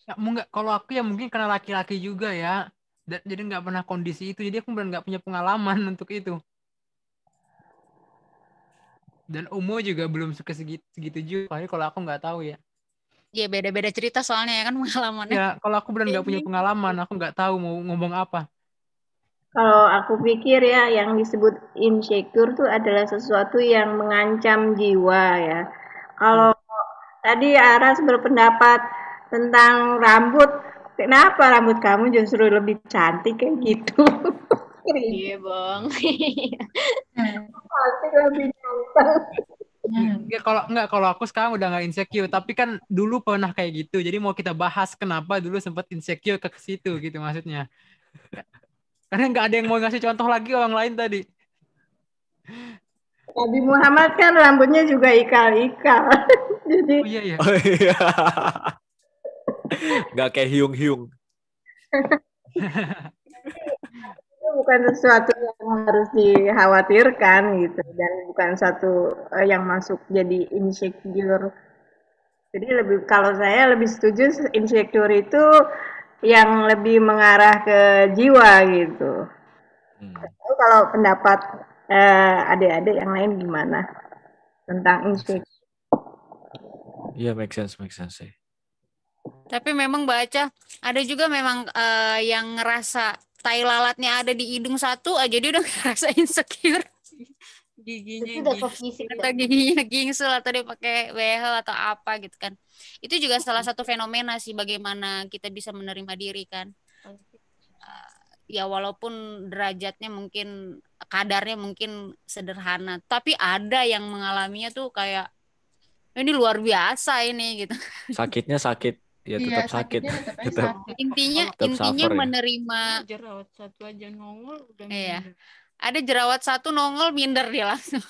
Ya, enggak, kalau aku ya mungkin karena laki-laki juga ya. Jadi nggak pernah kondisi itu, jadi aku benar nggak punya pengalaman untuk itu. Dan umur juga belum segitu juga, kalau aku nggak tahu ya. Ya beda-beda cerita soalnya ya kan pengalamannya. Ya kalau aku benar nggak punya pengalaman, aku nggak tahu mau ngomong apa. Kalau aku pikir ya yang disebut insecure tuh adalah sesuatu yang mengancam jiwa ya. Kalau tadi Aras berpendapat tentang rambut, kenapa rambut kamu justru lebih cantik kayak gitu? Iya bang. Pasti lebih ganteng. Ya, kalau aku sekarang udah nggak insecure, tapi kan dulu pernah kayak gitu. Jadi mau kita bahas kenapa dulu sempat insecure ke situ gitu maksudnya. Karena nggak ada yang mau ngasih contoh lagi orang lain tadi. Nabi Muhammad kan rambutnya juga ikal-ikal. Jadi Oh iya. Nggak kayak hiung-hiung. itu bukan sesuatu yang harus dikhawatirkan gitu, dan bukan satu yang masuk jadi insecure. Jadi kalau saya lebih setuju insecure itu yang lebih mengarah ke jiwa gitu. Kalau pendapat adik-adik yang lain gimana tentang insecure? Iya, make sense sih. Tapi memang Mbak Acah, ada juga memang yang ngerasa tai lalatnya ada di hidung satu aja dia udah ngerasa insecure. Giginya gingsul atau dia pakai behel atau apa gitu kan. Itu juga salah satu fenomena sih bagaimana kita bisa menerima diri kan. Ya walaupun derajatnya mungkin kadarnya mungkin sederhana, tapi ada yang mengalaminya tuh kayak ini luar biasa ini gitu. Sakitnya sakit, ya tetap sakit. Intinya menerima jerawat satu aja nongol udah. Iya. Ada jerawat satu nongol minder dia langsung.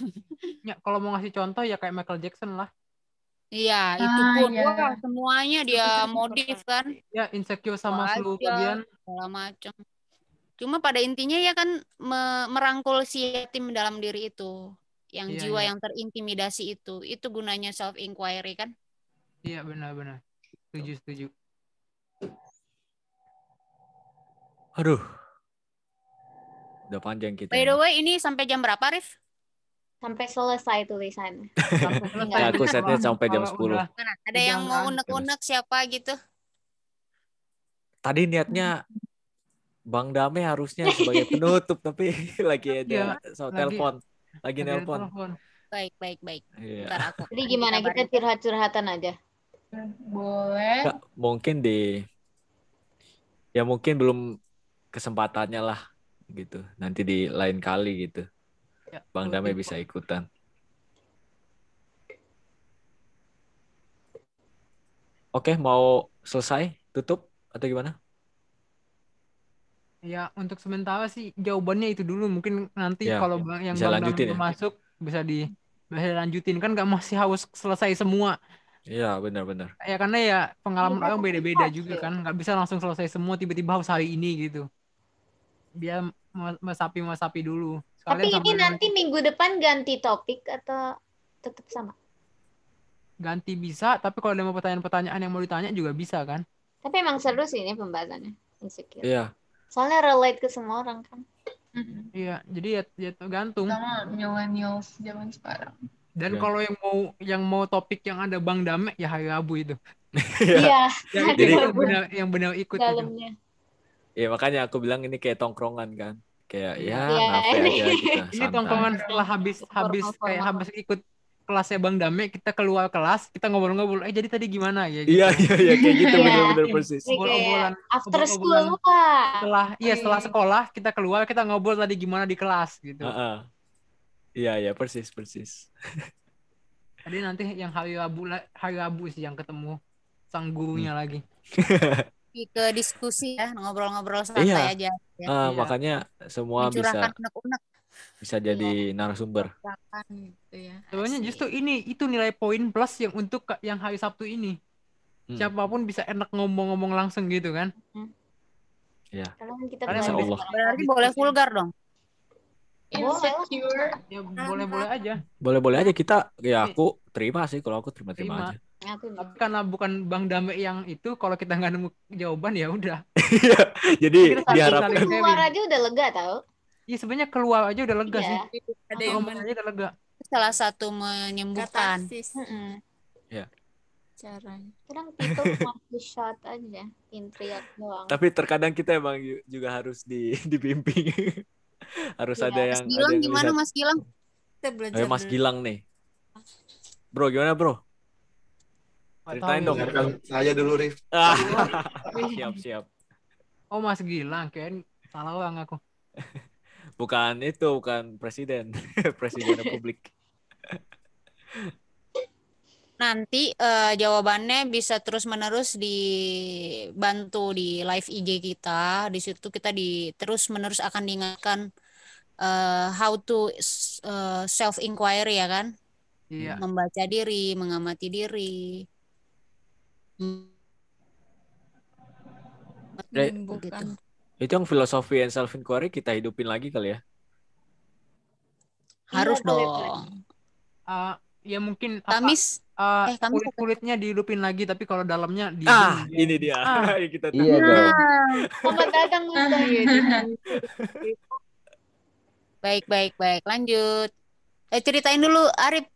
Ya, kalau mau ngasih contoh ya kayak Michael Jackson lah. Iya, itu pun wah semuanya dia modif kan. Ya, insecure sama seluruh bagian segala macam. Cuma pada intinya ya kan merangkul si yatim dalam diri itu, yang jiwa yang terintimidasi itu gunanya self inquiry kan? Iya benar. Setuju. Aduh, udah panjang kita. By the way, ini sampai jam berapa, Rif? Sampai selesai tulisannya. Ya, aku setnya sampai jam 10. Ada yang mau unek-unek siapa gitu? Tadi niatnya Bang Dame harusnya sebagai penutup, tapi lagi ada telepon. Lagi nelpon. Baik. Iya. Ntar aku. Jadi gimana, kita curhat-curhatan aja? Boleh. Nggak, mungkin mungkin belum kesempatannya lah gitu. Nanti di lain kali gitu. Ya, Bang Dame bisa ikutan. Oke, mau selesai tutup atau gimana? Ya, untuk sementara sih jawabannya itu dulu. Mungkin nanti kalau yang bisa Bang lanjutin, Dame masuk bisa dilanjutin kan, nggak masih harus selesai semua. Iya, benar. Ya karena ya pengalaman orang beda-beda juga kan, nggak bisa langsung selesai semua tiba-tiba harus hari ini gitu. Dia mesapi dulu. Tapi ini nanti minggu depan ganti topik atau tetap sama? Ganti bisa, tapi kalau ada mau pertanyaan-pertanyaan yang mau ditanya juga bisa kan? Tapi emang seru sih ini pembahasannya insecure. Iya. Soalnya relate ke semua orang kan. Iya, jadi ya tergantung. Sama millennials zaman sekarang. Dan kalau yang mau topik yang ada Bang Dame ya hari Rabu itu. Iya. Jadi yang benar ikut dalamnya. itu. Ya makanya aku bilang ini kayak tongkrongan kan. Kayak Iya, ngafe aja kita Ini santai. tongkrongan setelah habis ikut kelasnya Bang Dame, kita keluar kelas, kita ngobrol-ngobrol. Jadi tadi gimana ya? Gitu. Iya kayak gitu bener-bener persis. Obrolan after school lah. Setelah sekolah kita keluar, kita ngobrol tadi gimana di kelas gitu. Iya persis. Tadi nanti yang hari Rabu sih yang ketemu sang gurunya lagi. Ke diskusi ya, ngobrol-ngobrol santai aja. Ya. Makanya semua mencurahkan unek-unek. Bisa jadi narasumber. Gitu ya. Sebenarnya justru itu nilai poin plus yang untuk yang hari Sabtu ini. Siapapun bisa enak ngomong-ngomong langsung gitu kan. Iya. Berarti boleh vulgar dong. Insecure. Ya boleh-boleh aja. Boleh-boleh aja kita. Ya aku terima sih kalau aku terima aja. Karena bukan Bang Dame yang itu, kalau kita nggak nemu jawaban ya udah. Jadi diharapkan keluar aja udah lega tau. Iya sebenarnya keluar aja udah lega sih. Ada yang aja udah lega. Salah satu menyembuhkan. Ya. Caranya. Kadang itu masih shot aja, teriak doang. Tapi terkadang kita emang juga harus dibimbing. Harus ada yang. Mas Gilang gimana Mas Gilang? Kita belajar. Mas Gilang nih. Bro gimana bro? Ceritain dong. Saya dulu Rif. Siap. Oh Mas Gilang, kayak salah orang aku. Bukan presiden. Presiden Republik. Nanti jawabannya bisa terus-menerus dibantu di live IG kita. Di situ kita terus-menerus akan diingatkan how to self inquiry ya kan? Iya. Membaca diri, mengamati diri. Gitu. Itu yang filosofi and self inquiry kita hidupin lagi kali ya. Harus dong. Ya mungkin Kamis kulitnya dihidupin lagi, tapi kalau dalamnya ini dia. Kita iya dong. Selamat datang Baik. Lanjut. Ceritain dulu Arif.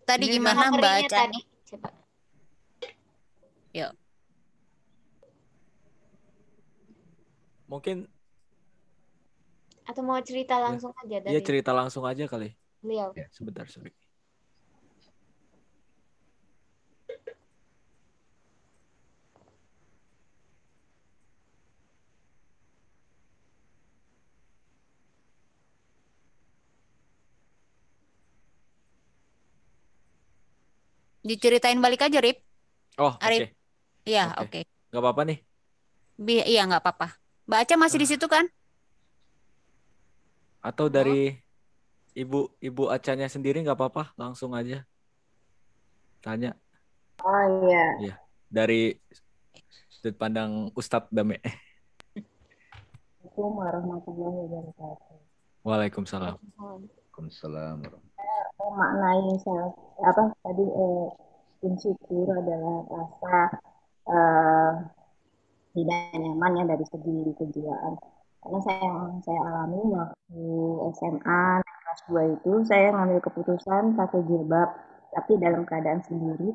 Tadi gimana baca? Coba. Yuk. Mungkin atau mau cerita langsung aja dari. Iya, cerita langsung aja kali. Beliau. Sebentar, sorry. Diceritain balik aja, Rip. Oh, Arif. Iya, oke. Gak apa-apa nih? Iya, nggak apa-apa. Baca masih di situ kan? Atau dari ibu Acanya sendiri nggak apa-apa, langsung aja tanya. Oh iya. Iya, dari sudut pandang Ustadz Dame. Assalamualaikum warahmatullahi wabarakatuh. Waalaikumsalam. Waalaikumsalam. Maknai tadi insecure adalah rasa tidak nyaman ya dari segi kejiwaan. Karena saya alami waktu SMA kelas 2 itu saya ngambil keputusan pakai jilbab, tapi dalam keadaan sendiri.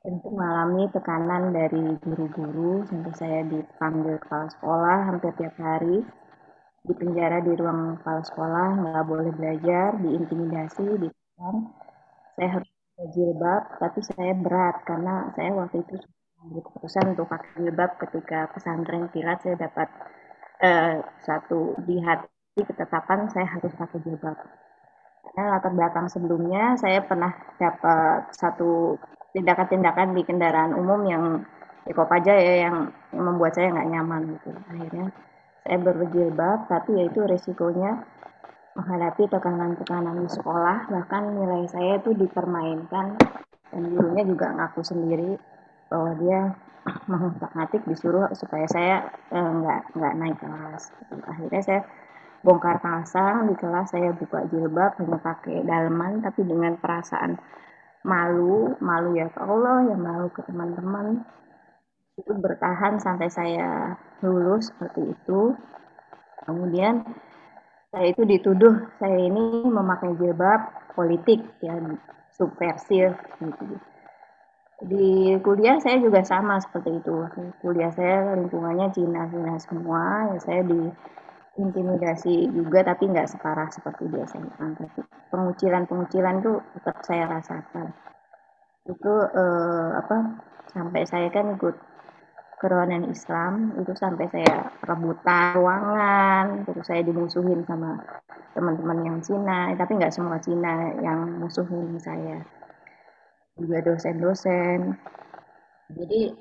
Tentu mengalami tekanan dari guru-guru sampai saya dipanggil kepala sekolah hampir tiap hari, dipenjara di ruang kepala sekolah, nggak boleh belajar, diintimidasi, ditekan. Saya harus pakai jilbab, tapi saya berat karena saya waktu itu mengambil keputusan untuk pakai jilbab ketika pesantren kilat. Saya dapat di hati ketetapan saya harus pakai jilbab. Karena latar belakang sebelumnya saya pernah dapat satu tindakan-tindakan di kendaraan umum yang kok aja ya yang membuat saya nggak nyaman gitu. Akhirnya saya berjilbab, tapi yaitu resikonya menghadapi tekanan-tekanan di sekolah, bahkan nilai saya itu dipermainkan, dan gurunya juga ngaku sendiri bahwa dia mengutak-ngatik disuruh supaya saya nggak naik kelas. Akhirnya saya bongkar pasang di kelas, saya buka jilbab hanya pakai daleman, tapi dengan perasaan malu ya ke Allah, ya malu ke teman-teman. Itu bertahan sampai saya lulus seperti itu. Kemudian saya itu dituduh saya ini memakai jilbab politik ya, subversif gitu. Di kuliah saya juga sama seperti itu. Kuliah saya lingkungannya Cina semua, ya saya diintimidasi juga, tapi nggak separah seperti di SMA. Tapi pengucilan itu tetap saya rasakan. Itu sampai saya kan ikut kerohanian Islam, itu sampai saya rebutan ruangan, terus saya dimusuhin sama teman-teman yang Cina, tapi nggak semua Cina yang musuhin saya, juga dosen-dosen. Jadi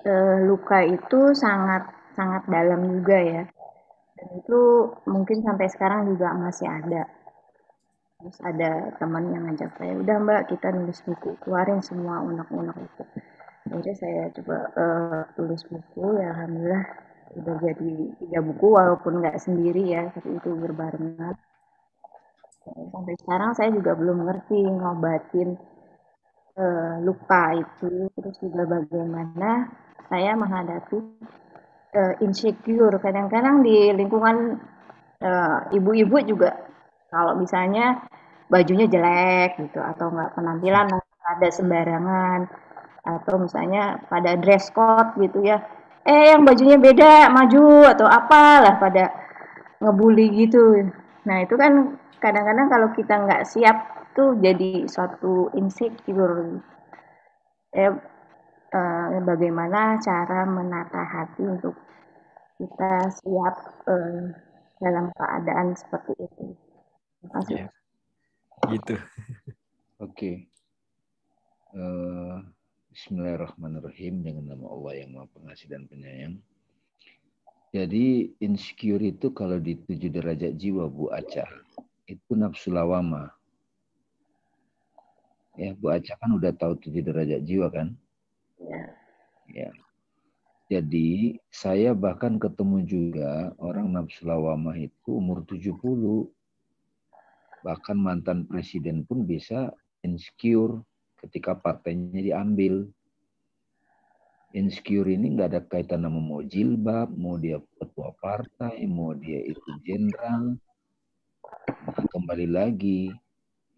luka itu sangat dalam juga ya, dan itu mungkin sampai sekarang juga masih ada. Terus ada teman yang ngajak saya, udah Mbak kita nulis buku, keluarin semua unek-unek itu. Jadi saya coba tulis buku, ya alhamdulillah udah jadi 3 buku, walaupun nggak sendiri ya, tapi itu berbarengan. Sampai sekarang saya juga belum ngerti ngobatin luka itu, terus juga bagaimana saya menghadapi insecure. Kadang-kadang di lingkungan ibu-ibu juga, kalau misalnya bajunya jelek gitu, atau nggak penampilan ada sembarangan, atau misalnya pada dress code gitu ya, yang bajunya beda, maju, atau apalah, pada ngebully gitu. Nah itu kan kadang-kadang kalau kita nggak siap tuh jadi suatu insecure. Bagaimana cara menata hati untuk kita siap dalam keadaan seperti itu. Terima kasih. Yeah. Gitu. Oke. Bismillahirrahmanirrahim, dengan nama Allah yang Maha Pengasih dan Penyayang. Jadi insecure itu kalau di 7 derajat jiwa Bu Aca, itu nafsu lawama. Ya, Bu Aca kan udah tahu 7 derajat jiwa kan? Ya. Jadi saya bahkan ketemu juga orang nafsu lawama itu umur 70. Bahkan mantan presiden pun bisa insecure ketika partainya diambil. Insecure ini nggak ada kaitan sama mau jilbab, mau dia ketua partai, mau dia itu jenderal. Nah, kembali lagi,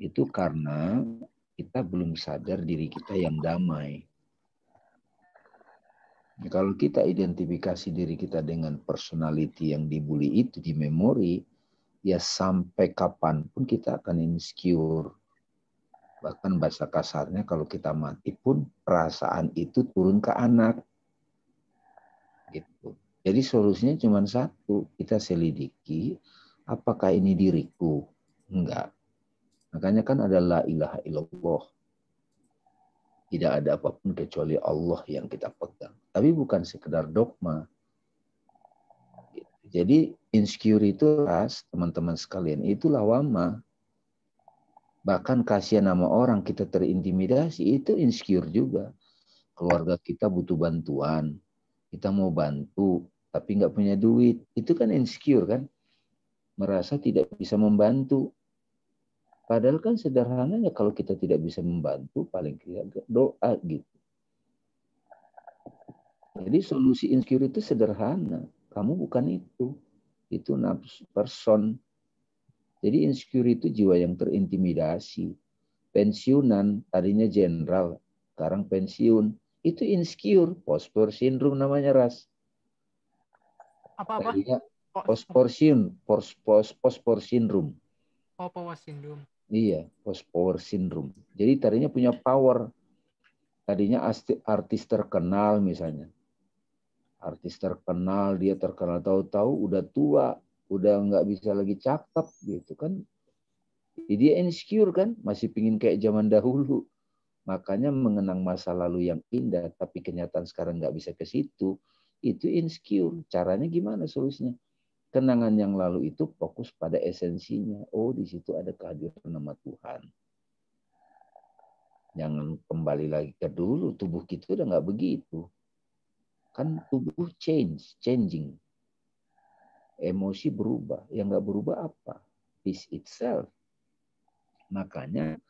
itu karena kita belum sadar diri kita yang damai. Nah, kalau kita identifikasi diri kita dengan personality yang dibully itu di memori, ya sampai kapanpun kita akan insecure. Bahkan bahasa kasarnya kalau kita mati pun perasaan itu turun ke anak. Gitu. Jadi solusinya cuma satu, kita selidiki apakah ini diriku? Enggak. Makanya kan ada la ilaha illallah. Tidak ada apapun kecuali Allah yang kita pegang. Tapi bukan sekedar dogma. Jadi insecure itu teman-teman sekalian, itu lawama. Bahkan kasihan nama orang kita terintimidasi, itu insecure juga. Keluarga kita butuh bantuan. Kita mau bantu, tapi nggak punya duit. Itu kan insecure kan? Merasa tidak bisa membantu. Padahal kan sederhananya kalau kita tidak bisa membantu, paling tidak doa gitu. Jadi solusi insecure itu sederhana. Kamu bukan itu. Itu nafsu person. Jadi insecure itu jiwa yang terintimidasi. Pensiunan, tadinya jenderal, sekarang pensiun. Itu insecure. Pospor syndrome namanya, Ras. Apa-apa? Pospor syndrome. Oh, power syndrome. Iya, power syndrome. Jadi tadinya punya power. Tadinya artis terkenal misalnya. Artis terkenal, dia terkenal tahu-tahu udah tua, udah nggak bisa lagi cakep gitu kan. Jadi dia insecure kan, masih pingin kayak zaman dahulu. Makanya mengenang masa lalu yang indah, tapi kenyataan sekarang nggak bisa ke situ. Itu insecure. Caranya gimana solusinya? Kenangan yang lalu itu fokus pada esensinya. Oh, di situ ada kehadiran nama Tuhan. Jangan kembali lagi ke dulu. Tubuh kita udah nggak begitu. Kan tubuh changing. Emosi berubah. Yang nggak berubah apa? Peace itself. Makanya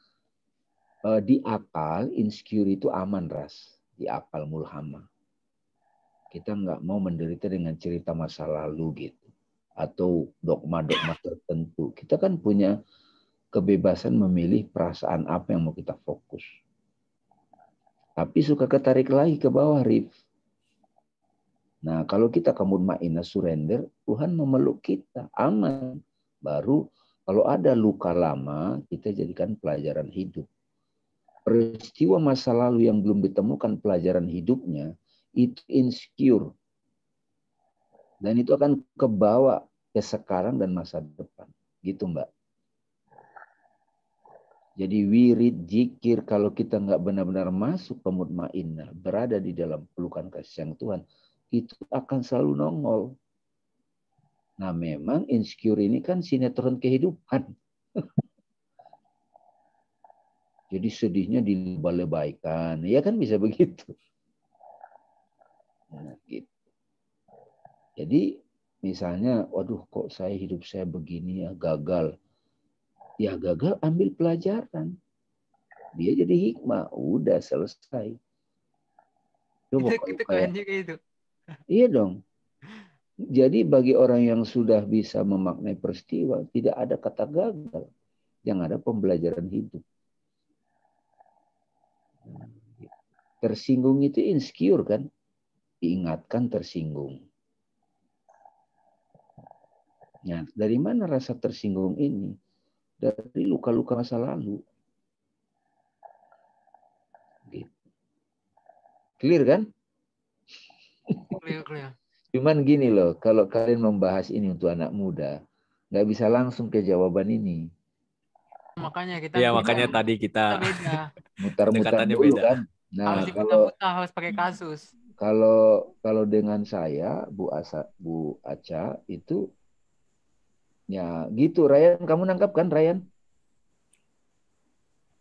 di akal, insecure itu aman, Ras. Di akal mulhama. Kita nggak mau menderita dengan cerita masa lalu gitu. atau dogma-dogma tertentu. Kita kan punya kebebasan memilih perasaan apa yang mau kita fokus. Tapi suka ketarik lagi ke bawah, Rif. Nah, kalau kita mutmainnah surrender, Tuhan memeluk kita, aman. Baru kalau ada luka lama, kita jadikan pelajaran hidup. Peristiwa masa lalu yang belum ditemukan pelajaran hidupnya, itu insecure. Dan itu akan kebawa ke sekarang dan masa depan. Gitu, Mbak. Jadi wirid, zikir, kalau kita nggak benar-benar masuk ke mutmainnah, berada di dalam pelukan kasih sayang Tuhan, itu akan selalu nongol. Nah, memang insecure ini kan sinetron kehidupan. Jadi sedihnya dilebay-lebaykan. Ya kan bisa begitu. Nah, gitu. Jadi misalnya, waduh kok hidup saya begini ya, gagal. Ya gagal, ambil pelajaran. Dia jadi hikmah. Udah selesai. Coba itu keren juga itu. Iya dong. Jadi bagi orang yang sudah bisa memaknai peristiwa, tidak ada kata gagal. Yang ada pembelajaran hidup. Tersinggung itu insecure kan? Diingatkan tersinggung. Nah, dari mana rasa tersinggung ini? Dari luka-luka masa lalu. Gitu. Clear kan? Clear. Cuman gini loh, kalau kalian membahas ini untuk anak muda, nggak bisa langsung ke jawaban ini. Makanya kita makanya tadi kita mutar-mutar dulu beda. Kan. Nah, harus diputar-putar, harus pakai kasus. Kalau dengan saya, Bu Aca itu ya gitu. Ryan, kamu nangkap kan, Ryan?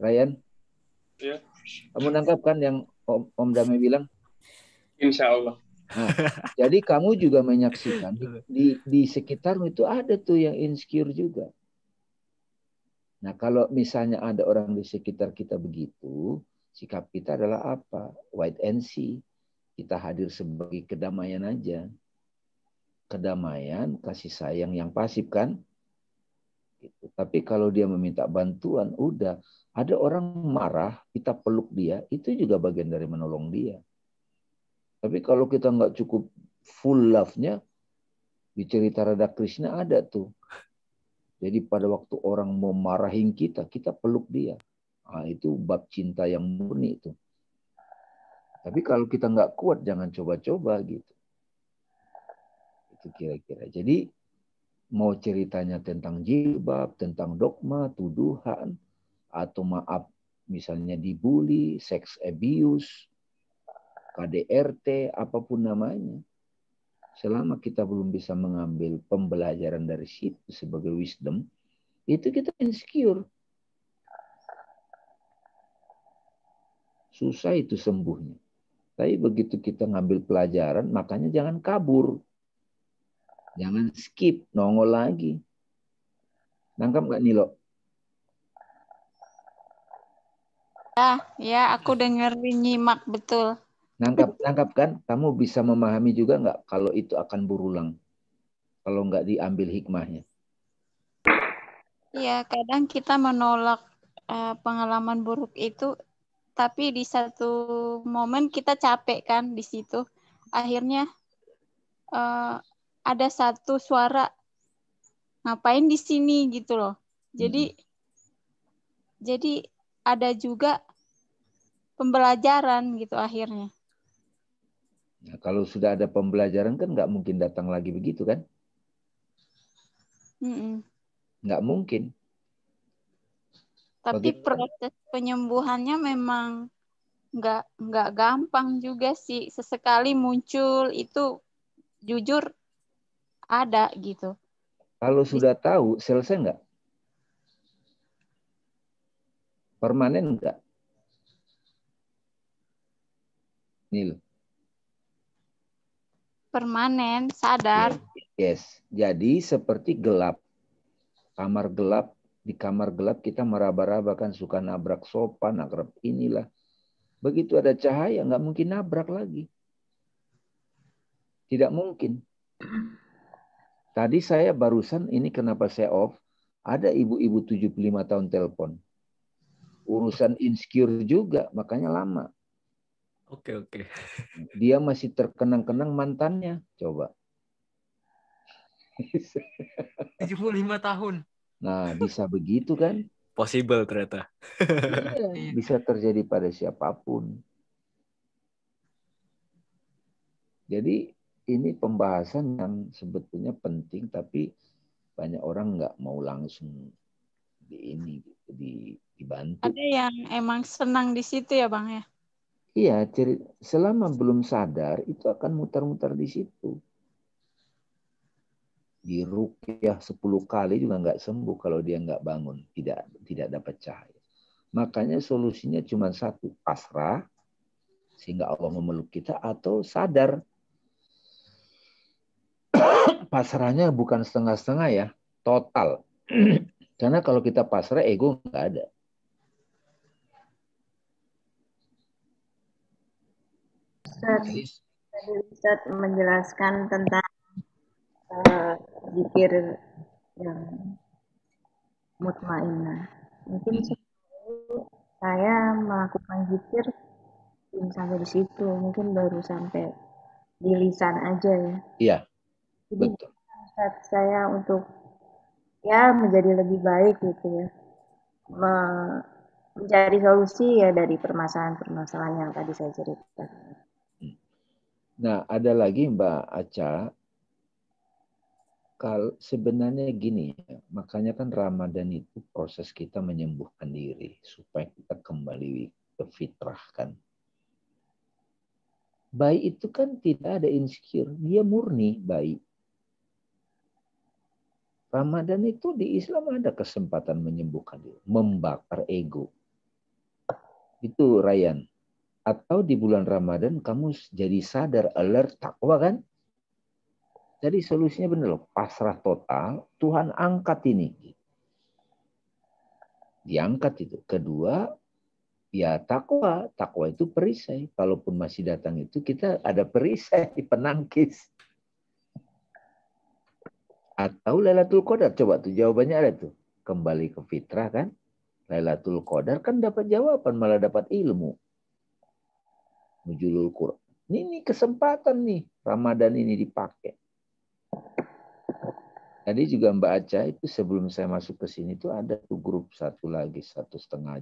Ryan? Ya. Kamu nangkap kan yang Om Damai bilang? Insya Allah. Nah, jadi kamu juga menyaksikan di sekitarmu itu ada tuh yang insecure juga. Nah, kalau misalnya ada orang di sekitar kita begitu, sikap kita adalah apa? Wait and see. Kita hadir sebagai kedamaian aja. Kedamaian, kasih sayang yang pasif kan? Gitu. Tapi kalau dia meminta bantuan, udah. Ada orang marah, kita peluk dia, itu juga bagian dari menolong dia. Tapi kalau kita nggak cukup full love-nya, di cerita Radha Krishna ada tuh. Jadi pada waktu orang mau marahin kita, kita peluk dia. Nah, itu bab cinta yang murni itu. Tapi kalau kita nggak kuat, jangan coba-coba gitu. Itu kira-kira. Jadi mau ceritanya tentang jilbab, tentang dogma, tuduhan, atau maaf misalnya dibully, sex abuse, KDRT, apapun namanya. Selama kita belum bisa mengambil pembelajaran dari situ sebagai wisdom, itu kita insecure. Susah itu sembuhnya. Tapi begitu kita ngambil pelajaran, makanya jangan kabur. Jangan skip, nongol lagi. Nangkap nggak Nilo? Ya, aku dengerin, nyimak betul. Nangkap kan? Kamu bisa memahami juga nggak kalau itu akan berulang? Kalau nggak diambil hikmahnya. Iya, kadang kita menolak pengalaman buruk itu, tapi di satu momen kita capek kan di situ. Akhirnya ada satu suara, ngapain di sini gitu loh. Jadi ada juga pembelajaran gitu akhirnya. Nah, kalau sudah ada pembelajaran kan nggak mungkin datang lagi begitu kan? Nggak mungkin. Tapi proses penyembuhannya memang nggak gampang juga sih. Sesekali muncul itu jujur ada gitu. Kalau sudah tahu selesai nggak? Permanen nggak? Nil. Permanen, sadar. Yes. Jadi seperti gelap. Kamar gelap, di kamar gelap kita meraba-raba kan, suka nabrak sofa, nabrak inilah. Begitu ada cahaya, nggak mungkin nabrak lagi. Tidak mungkin. Tadi saya barusan, ini kenapa saya off, ada ibu-ibu 75 tahun telepon. Urusan insecure juga, makanya lama. Oke. Dia masih terkenang-kenang mantannya, coba. 75 tahun. Nah, bisa begitu kan? Possible ternyata. Iya, bisa terjadi pada siapapun. Jadi ini pembahasan yang sebetulnya penting, tapi banyak orang nggak mau langsung dibantu. Ada yang emang senang di situ ya Bang ya? Iya, selama belum sadar itu akan muter-muter di situ. Diruqyah 10 kali juga nggak sembuh kalau dia nggak bangun, tidak dapat cahaya. Makanya solusinya cuma satu, pasrah sehingga Allah memeluk kita, atau sadar. Pasrahnya bukan setengah-setengah ya, total. Karena kalau kita pasrah, ego nggak ada. Ustaz menjelaskan tentang zikir yang mutmainnah. Mungkin saya melakukan zikir belum sampai di situ, mungkin baru sampai di lisan aja ya. Iya. Jadi Ustaz, saya untuk ya menjadi lebih baik gitu ya, mencari solusi ya dari permasalahan-permasalahan yang tadi saya ceritakan. Nah, ada lagi Mbak Aca, kalau sebenarnya gini, makanya kan Ramadan itu proses kita menyembuhkan diri supaya kita kembali ke fitrah kan. Bayi itu kan tidak ada insecure, dia murni bayi. Ramadan itu di Islam ada kesempatan menyembuhkan diri, membakar ego. Itu Ryan. Atau di bulan Ramadan kamu jadi sadar, alert, takwa kan? Jadi solusinya benar loh, pasrah total, Tuhan angkat ini. Diangkat itu. Kedua, ya takwa. Takwa itu perisai. Kalaupun masih datang itu, kita ada perisai, penangkis. Atau Lailatul Qadar. Coba tuh jawabannya ada tuh. Kembali ke fitrah kan. Lailatul Qadar kan dapat jawaban, malah dapat ilmu. Nuzulul Quran. Ini kesempatan nih. Ramadan ini dipakai. Tadi juga Mbak Aca itu sebelum saya masuk ke sini tuh ada tuh grup satu lagi 1,5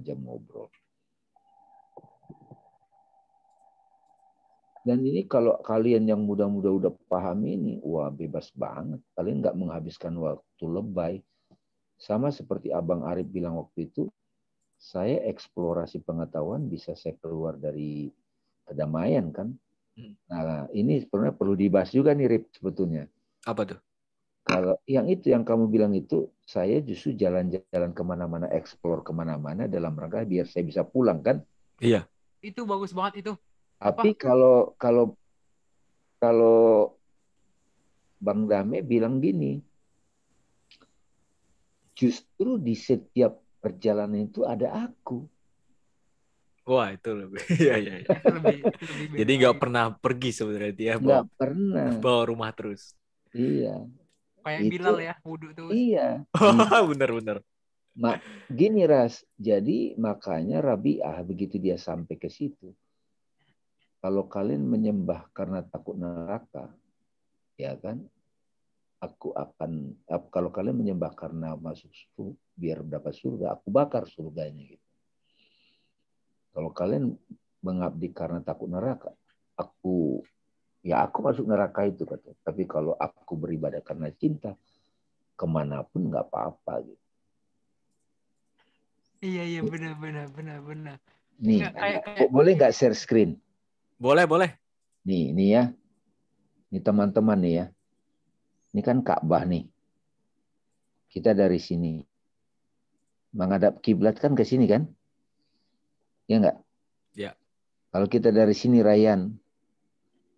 jam ngobrol. Dan ini kalau kalian yang muda-muda udah paham ini, wah bebas banget. Kalian nggak menghabiskan waktu lebay. Sama seperti Abang Arif bilang waktu itu, saya eksplorasi pengetahuan bisa saya keluar dari kedamaian kan. Nah ini sebenarnya perlu dibahas juga nih Rip sebetulnya. Apa tuh? Kalau yang itu yang kamu bilang itu, saya justru jalan-jalan kemana-mana, eksplor kemana-mana dalam rangka biar saya bisa pulang kan? Iya. Itu bagus banget itu. Tapi kalau Bang Dame bilang gini, justru di setiap perjalanan itu ada aku. Wah itu lebih, iya. Jadi nggak pernah pergi sebenarnya dia. Nggak pernah. Bawa rumah terus. Iya. Kayak Bilal ya, wudhu terus. Iya. Bener. Gini Ras, jadi makanya Rabi'ah begitu dia sampai ke situ. Kalau kalian menyembah karena takut neraka, ya kan? Kalau kalian menyembah karena masuk surga, biar dapat surga, aku bakar surganya gitu. Kalau kalian mengabdi karena takut neraka, aku masuk neraka itu kata. Tapi kalau aku beribadah karena cinta, kemanapun nggak apa-apa gitu. Iya benar. Nih, boleh nggak share screen? Boleh. Nih ya. Ini teman-teman nih ya. Ini kan Ka'bah nih. Kita dari sini menghadap kiblat kan ke sini kan? Ya enggak? Ya. Kalau kita dari sini Ryan,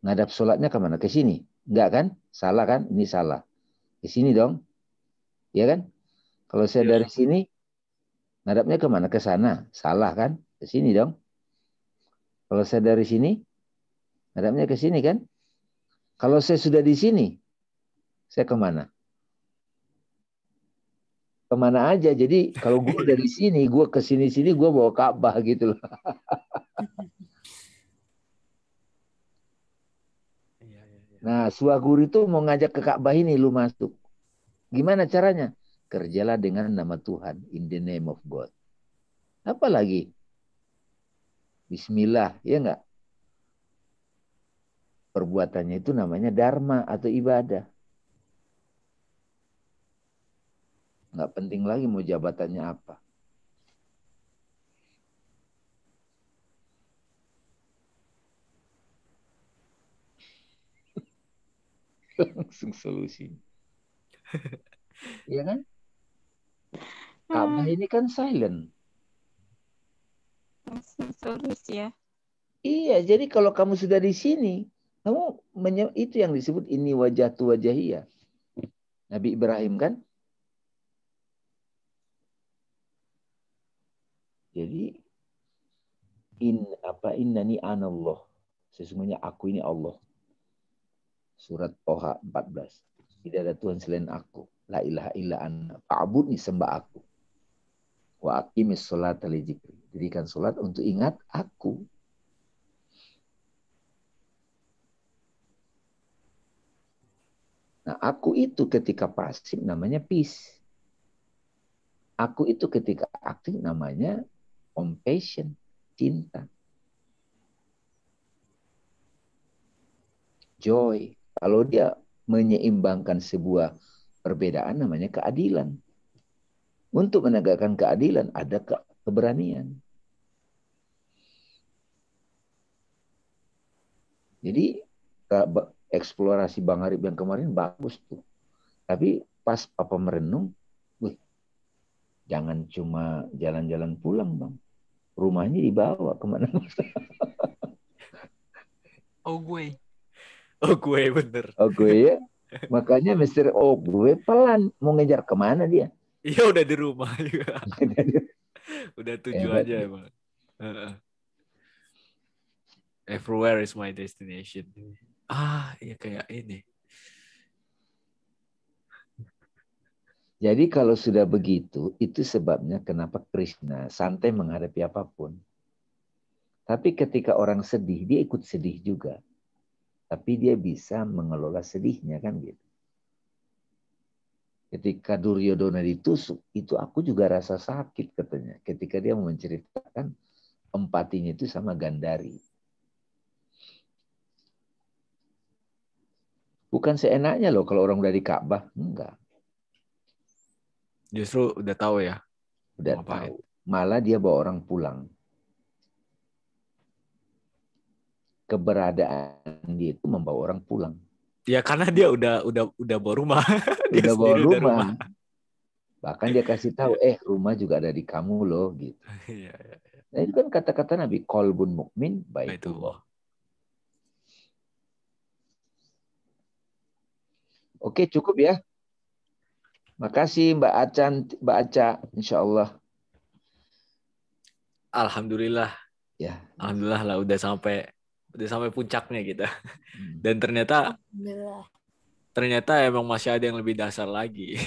ngadap sholatnya kemana? Ke sini? Enggak kan? Salah kan? Ini salah. Ke sini dong. Ya kan? Kalau saya dari sini, ngadapnya kemana? Ke sana. Salah kan? Ke sini dong. Kalau saya dari sini, ngadapnya ke sini kan? Kalau saya sudah di sini, saya kemana? kemana aja. Jadi kalau gue dari sini, gue ke sini gue bawa Ka'bah gitu loh. Nah, Suagur itu mau ngajak ke Ka'bah ini, lu masuk. Gimana caranya? Kerjalah dengan nama Tuhan, in the name of God. Apa lagi? Bismillah, ya enggak? Perbuatannya itu namanya dharma atau ibadah. Enggak penting lagi mau jabatannya apa. Langsung solusi. Iya kan? Ka'bah ini kan silent. Langsung solusi ya. Iya, jadi kalau kamu sudah di sini, kamu itu yang disebut ini wajah tu wajahiyah. Nabi Ibrahim kan? Jadi innani anallah. Sesungguhnya aku ini Allah. Surat Toha 14. Tidak ada Tuhan selain aku. La ilaha illa anna. Fa'budni, sembah aku. Wa aqimis sholata li dzikri. Dirikan salat untuk ingat aku. Nah, aku itu ketika pasif namanya peace. Aku itu ketika aktif namanya compassion, cinta. Joy. Kalau dia menyeimbangkan sebuah perbedaan namanya keadilan. Untuk menegakkan keadilan ada keberanian. Jadi eksplorasi Bang Arif yang kemarin bagus tuh. Tapi pas Papa merenung, jangan cuma jalan-jalan pulang, Bang. Rumahnya dibawa kemana-mana. Oh gue bener. Oh gue ya. Makanya Mr. Oh gue pelan. Mau ngejar kemana dia? Iya udah di rumah juga. Udah tujuannya emang. Everywhere is my destination. Iya kayak ini. Jadi kalau sudah begitu, itu sebabnya kenapa Krishna santai menghadapi apapun. Tapi ketika orang sedih, dia ikut sedih juga. Tapi dia bisa mengelola sedihnya kan gitu. Ketika Duryodhana ditusuk, itu aku juga rasa sakit katanya. Ketika dia menceritakan empatinya itu sama Gandhari. Bukan seenaknya loh kalau orang udah di Ka'bah. Enggak. Justru udah tahu ya. Udah tahu. Malah dia bawa orang pulang. Keberadaan dia itu membawa orang pulang. Ya karena dia udah bawa rumah. Dia udah bawa rumah. Bahkan dia kasih tahu, rumah juga ada di kamu loh gitu. Nah itu kan kata-kata Nabi, qalbun mukmin baitullah. Oke, cukup ya. Makasih Mbak Aca, insyaallah. Alhamdulillah. Ya. Alhamdulillah lah udah sampai puncaknya kita. Dan ternyata emang masih ada yang lebih dasar lagi.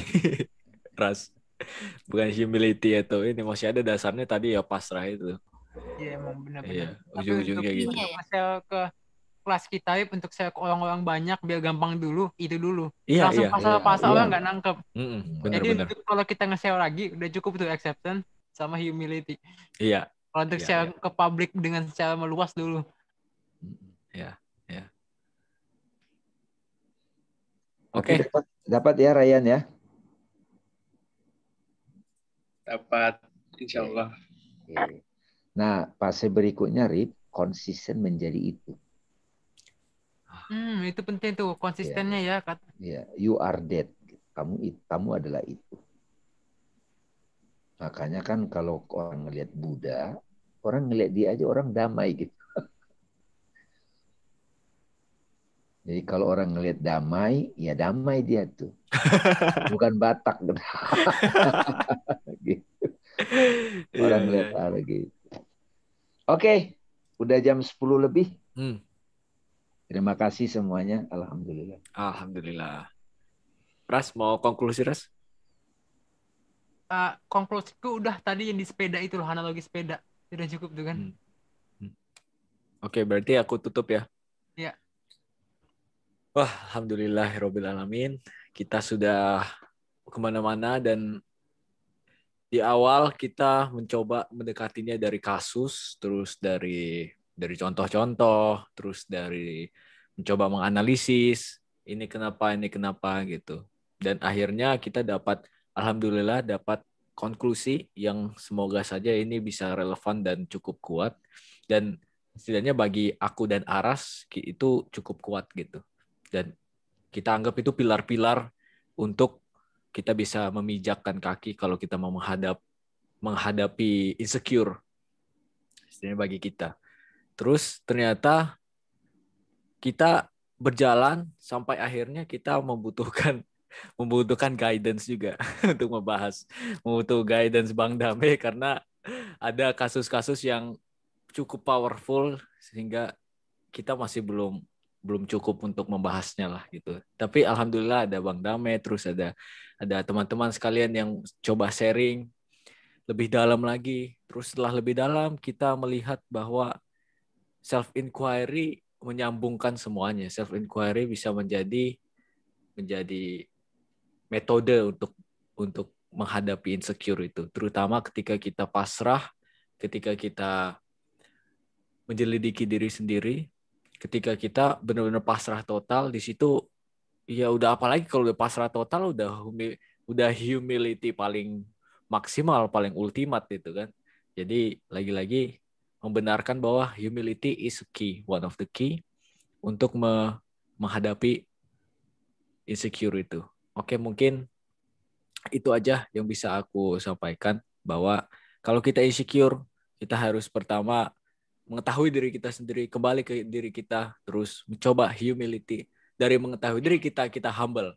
Ras. Bukan humility atau ini, masih ada dasarnya tadi ya pasrah itu. Iya emang benar-benar. Iya, ujung-ujungnya gitu. Saya ke kelas kita untuk saya ke orang-orang banyak biar gampang dulu, itu dulu. Iya, langsung pasal-pasal orang nggak nangkep. Jadi untuk kalau kita nge-share lagi udah cukup tuh acceptance sama humility. Iya. Kalau untuk share ke publik dengan secara meluas dulu. Ya. Oke. Dapat ya Ryan ya? Dapat, insya Allah. Oke. Nah, fase berikutnya, Rip, konsisten menjadi itu. Itu penting tuh, konsistennya ya. Ya, you are that. Kamu adalah itu. Makanya kan kalau orang ngelihat Buddha, orang ngelihat dia aja orang damai gitu. Jadi kalau orang ngelihat damai, ya damai dia tuh. Bukan Batak. Gitu. Orang ngelihat apa gitu. Oke, udah jam 10 lebih. Terima kasih semuanya. Alhamdulillah. Alhamdulillah. Ras, mau konklusi, Ras? konklusiku udah tadi yang di sepeda itu loh, analogi sepeda. Udah cukup tuh kan. Oke, berarti aku tutup ya. Iya. Wah, alhamdulillahirobbilalamin. Kita sudah kemana-mana dan di awal kita mencoba mendekatinya dari kasus, terus dari contoh-contoh, terus dari mencoba menganalisis ini kenapa gitu. Dan akhirnya kita alhamdulillah dapat konklusi yang semoga saja ini bisa relevan dan cukup kuat. Dan setidaknya bagi aku dan Aras itu cukup kuat gitu. Dan kita anggap itu pilar-pilar untuk kita bisa memijakkan kaki kalau kita mau menghadapi insecure. Setidaknya bagi kita. Terus ternyata kita berjalan sampai akhirnya kita membutuhkan guidance juga untuk membutuhkan guidance Bang Dame karena ada kasus-kasus yang cukup powerful sehingga kita masih belum cukup untuk membahasnya lah gitu. Tapi alhamdulillah ada Bang Dame, terus ada teman-teman sekalian yang coba sharing lebih dalam lagi. Terus setelah lebih dalam kita melihat bahwa self inquiry menyambungkan semuanya. Self inquiry bisa menjadi metode untuk menghadapi insecure itu, terutama ketika kita pasrah, ketika kita menyelidiki diri sendiri, ketika kita benar-benar pasrah total. Di situ ya udah, apalagi kalau udah pasrah total udah humility paling maksimal, paling ultimate itu kan. Jadi lagi-lagi membenarkan bahwa humility is key, one of the key untuk menghadapi insecure itu. Oke, mungkin itu aja yang bisa aku sampaikan, bahwa kalau kita insecure, kita harus pertama mengetahui diri kita sendiri, kembali ke diri kita, terus mencoba humility. Dari mengetahui diri kita humble.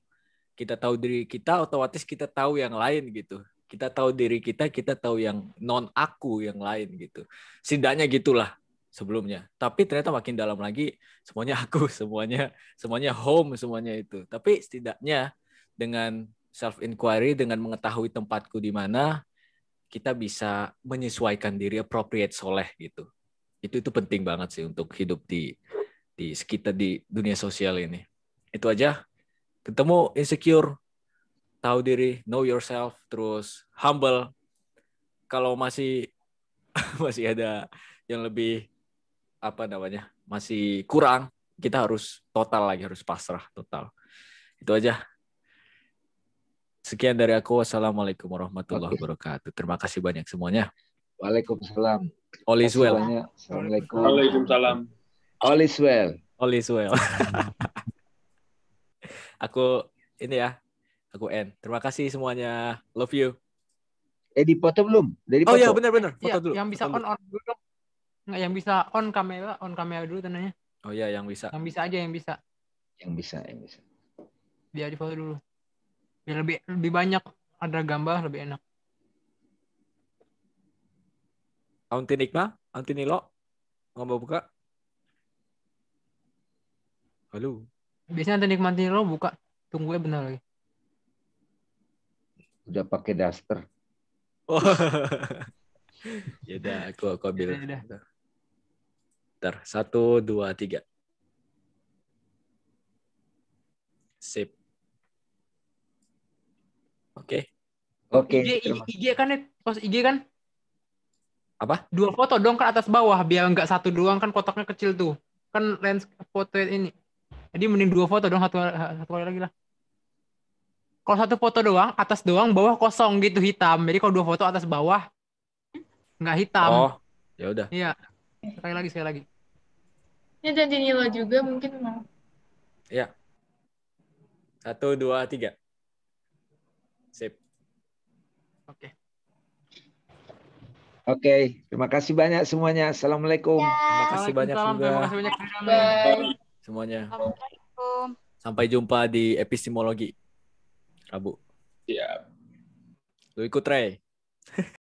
Kita tahu diri kita, otomatis kita tahu yang lain gitu. Kita tahu diri kita tahu yang non-aku yang lain gitu. Setidaknya gitulah sebelumnya. Tapi ternyata makin dalam lagi, semuanya aku, semuanya home, semuanya itu. Tapi setidaknya dengan self-inquiry, dengan mengetahui tempatku di mana, kita bisa menyesuaikan diri appropriate soleh gitu. Itu penting banget sih untuk hidup di sekitar di dunia sosial ini. Itu aja. Ketemu insecure, tahu diri, know yourself, terus humble. Kalau masih ada yang lebih masih kurang, kita harus total lagi, harus pasrah total. Itu aja. Sekian dari aku. Wassalamualaikum warahmatullahi wabarakatuh. Terima kasih banyak semuanya. Waalaikumsalam. All is well. Assalamualaikum. Waalaikumsalam. All is well. All is well. Aku end. Terima kasih semuanya. Love you. Dipoto belum? Oh iya, benar. Foto dulu. Yang bisa on dulu dong. Nggak, yang bisa on kamera dulu tandanya. Oh iya, yang bisa. Yang bisa aja, yang bisa. Yang bisa. Biar di foto dulu. Biar lebih banyak ada gambar, lebih enak. Antinilo, nggak buka? Halo. Biasanya Antinilo buka. Tunggu ya bentar lagi. Udah pakai daster. Oh. Ya udah, aku ambil. Bentar, 1, 2, 3. Sip. Oke. IG kan, post IG kan? Apa? 2 foto dong kan atas bawah, biar nggak 1 doang, kan kotaknya kecil tuh. Kan lens foto ini. Jadi mending 2 foto dong, satu kali lagi lah. Kalau 1 foto doang, atas doang, bawah kosong gitu hitam. Jadi kalau 2 foto atas bawah nggak hitam. Oh, ya udah. Iya. Sekali lagi. Ini ada Danilo juga mungkin mau. Iya. 1, 2, 3. Sip. Oke, terima kasih banyak semuanya. Assalamualaikum. Terima kasih banyak juga. Terima kasih banyak semuanya. Assalamualaikum. Sampai jumpa di epistemologi Rabu. Siap. Lu ikut, Ray.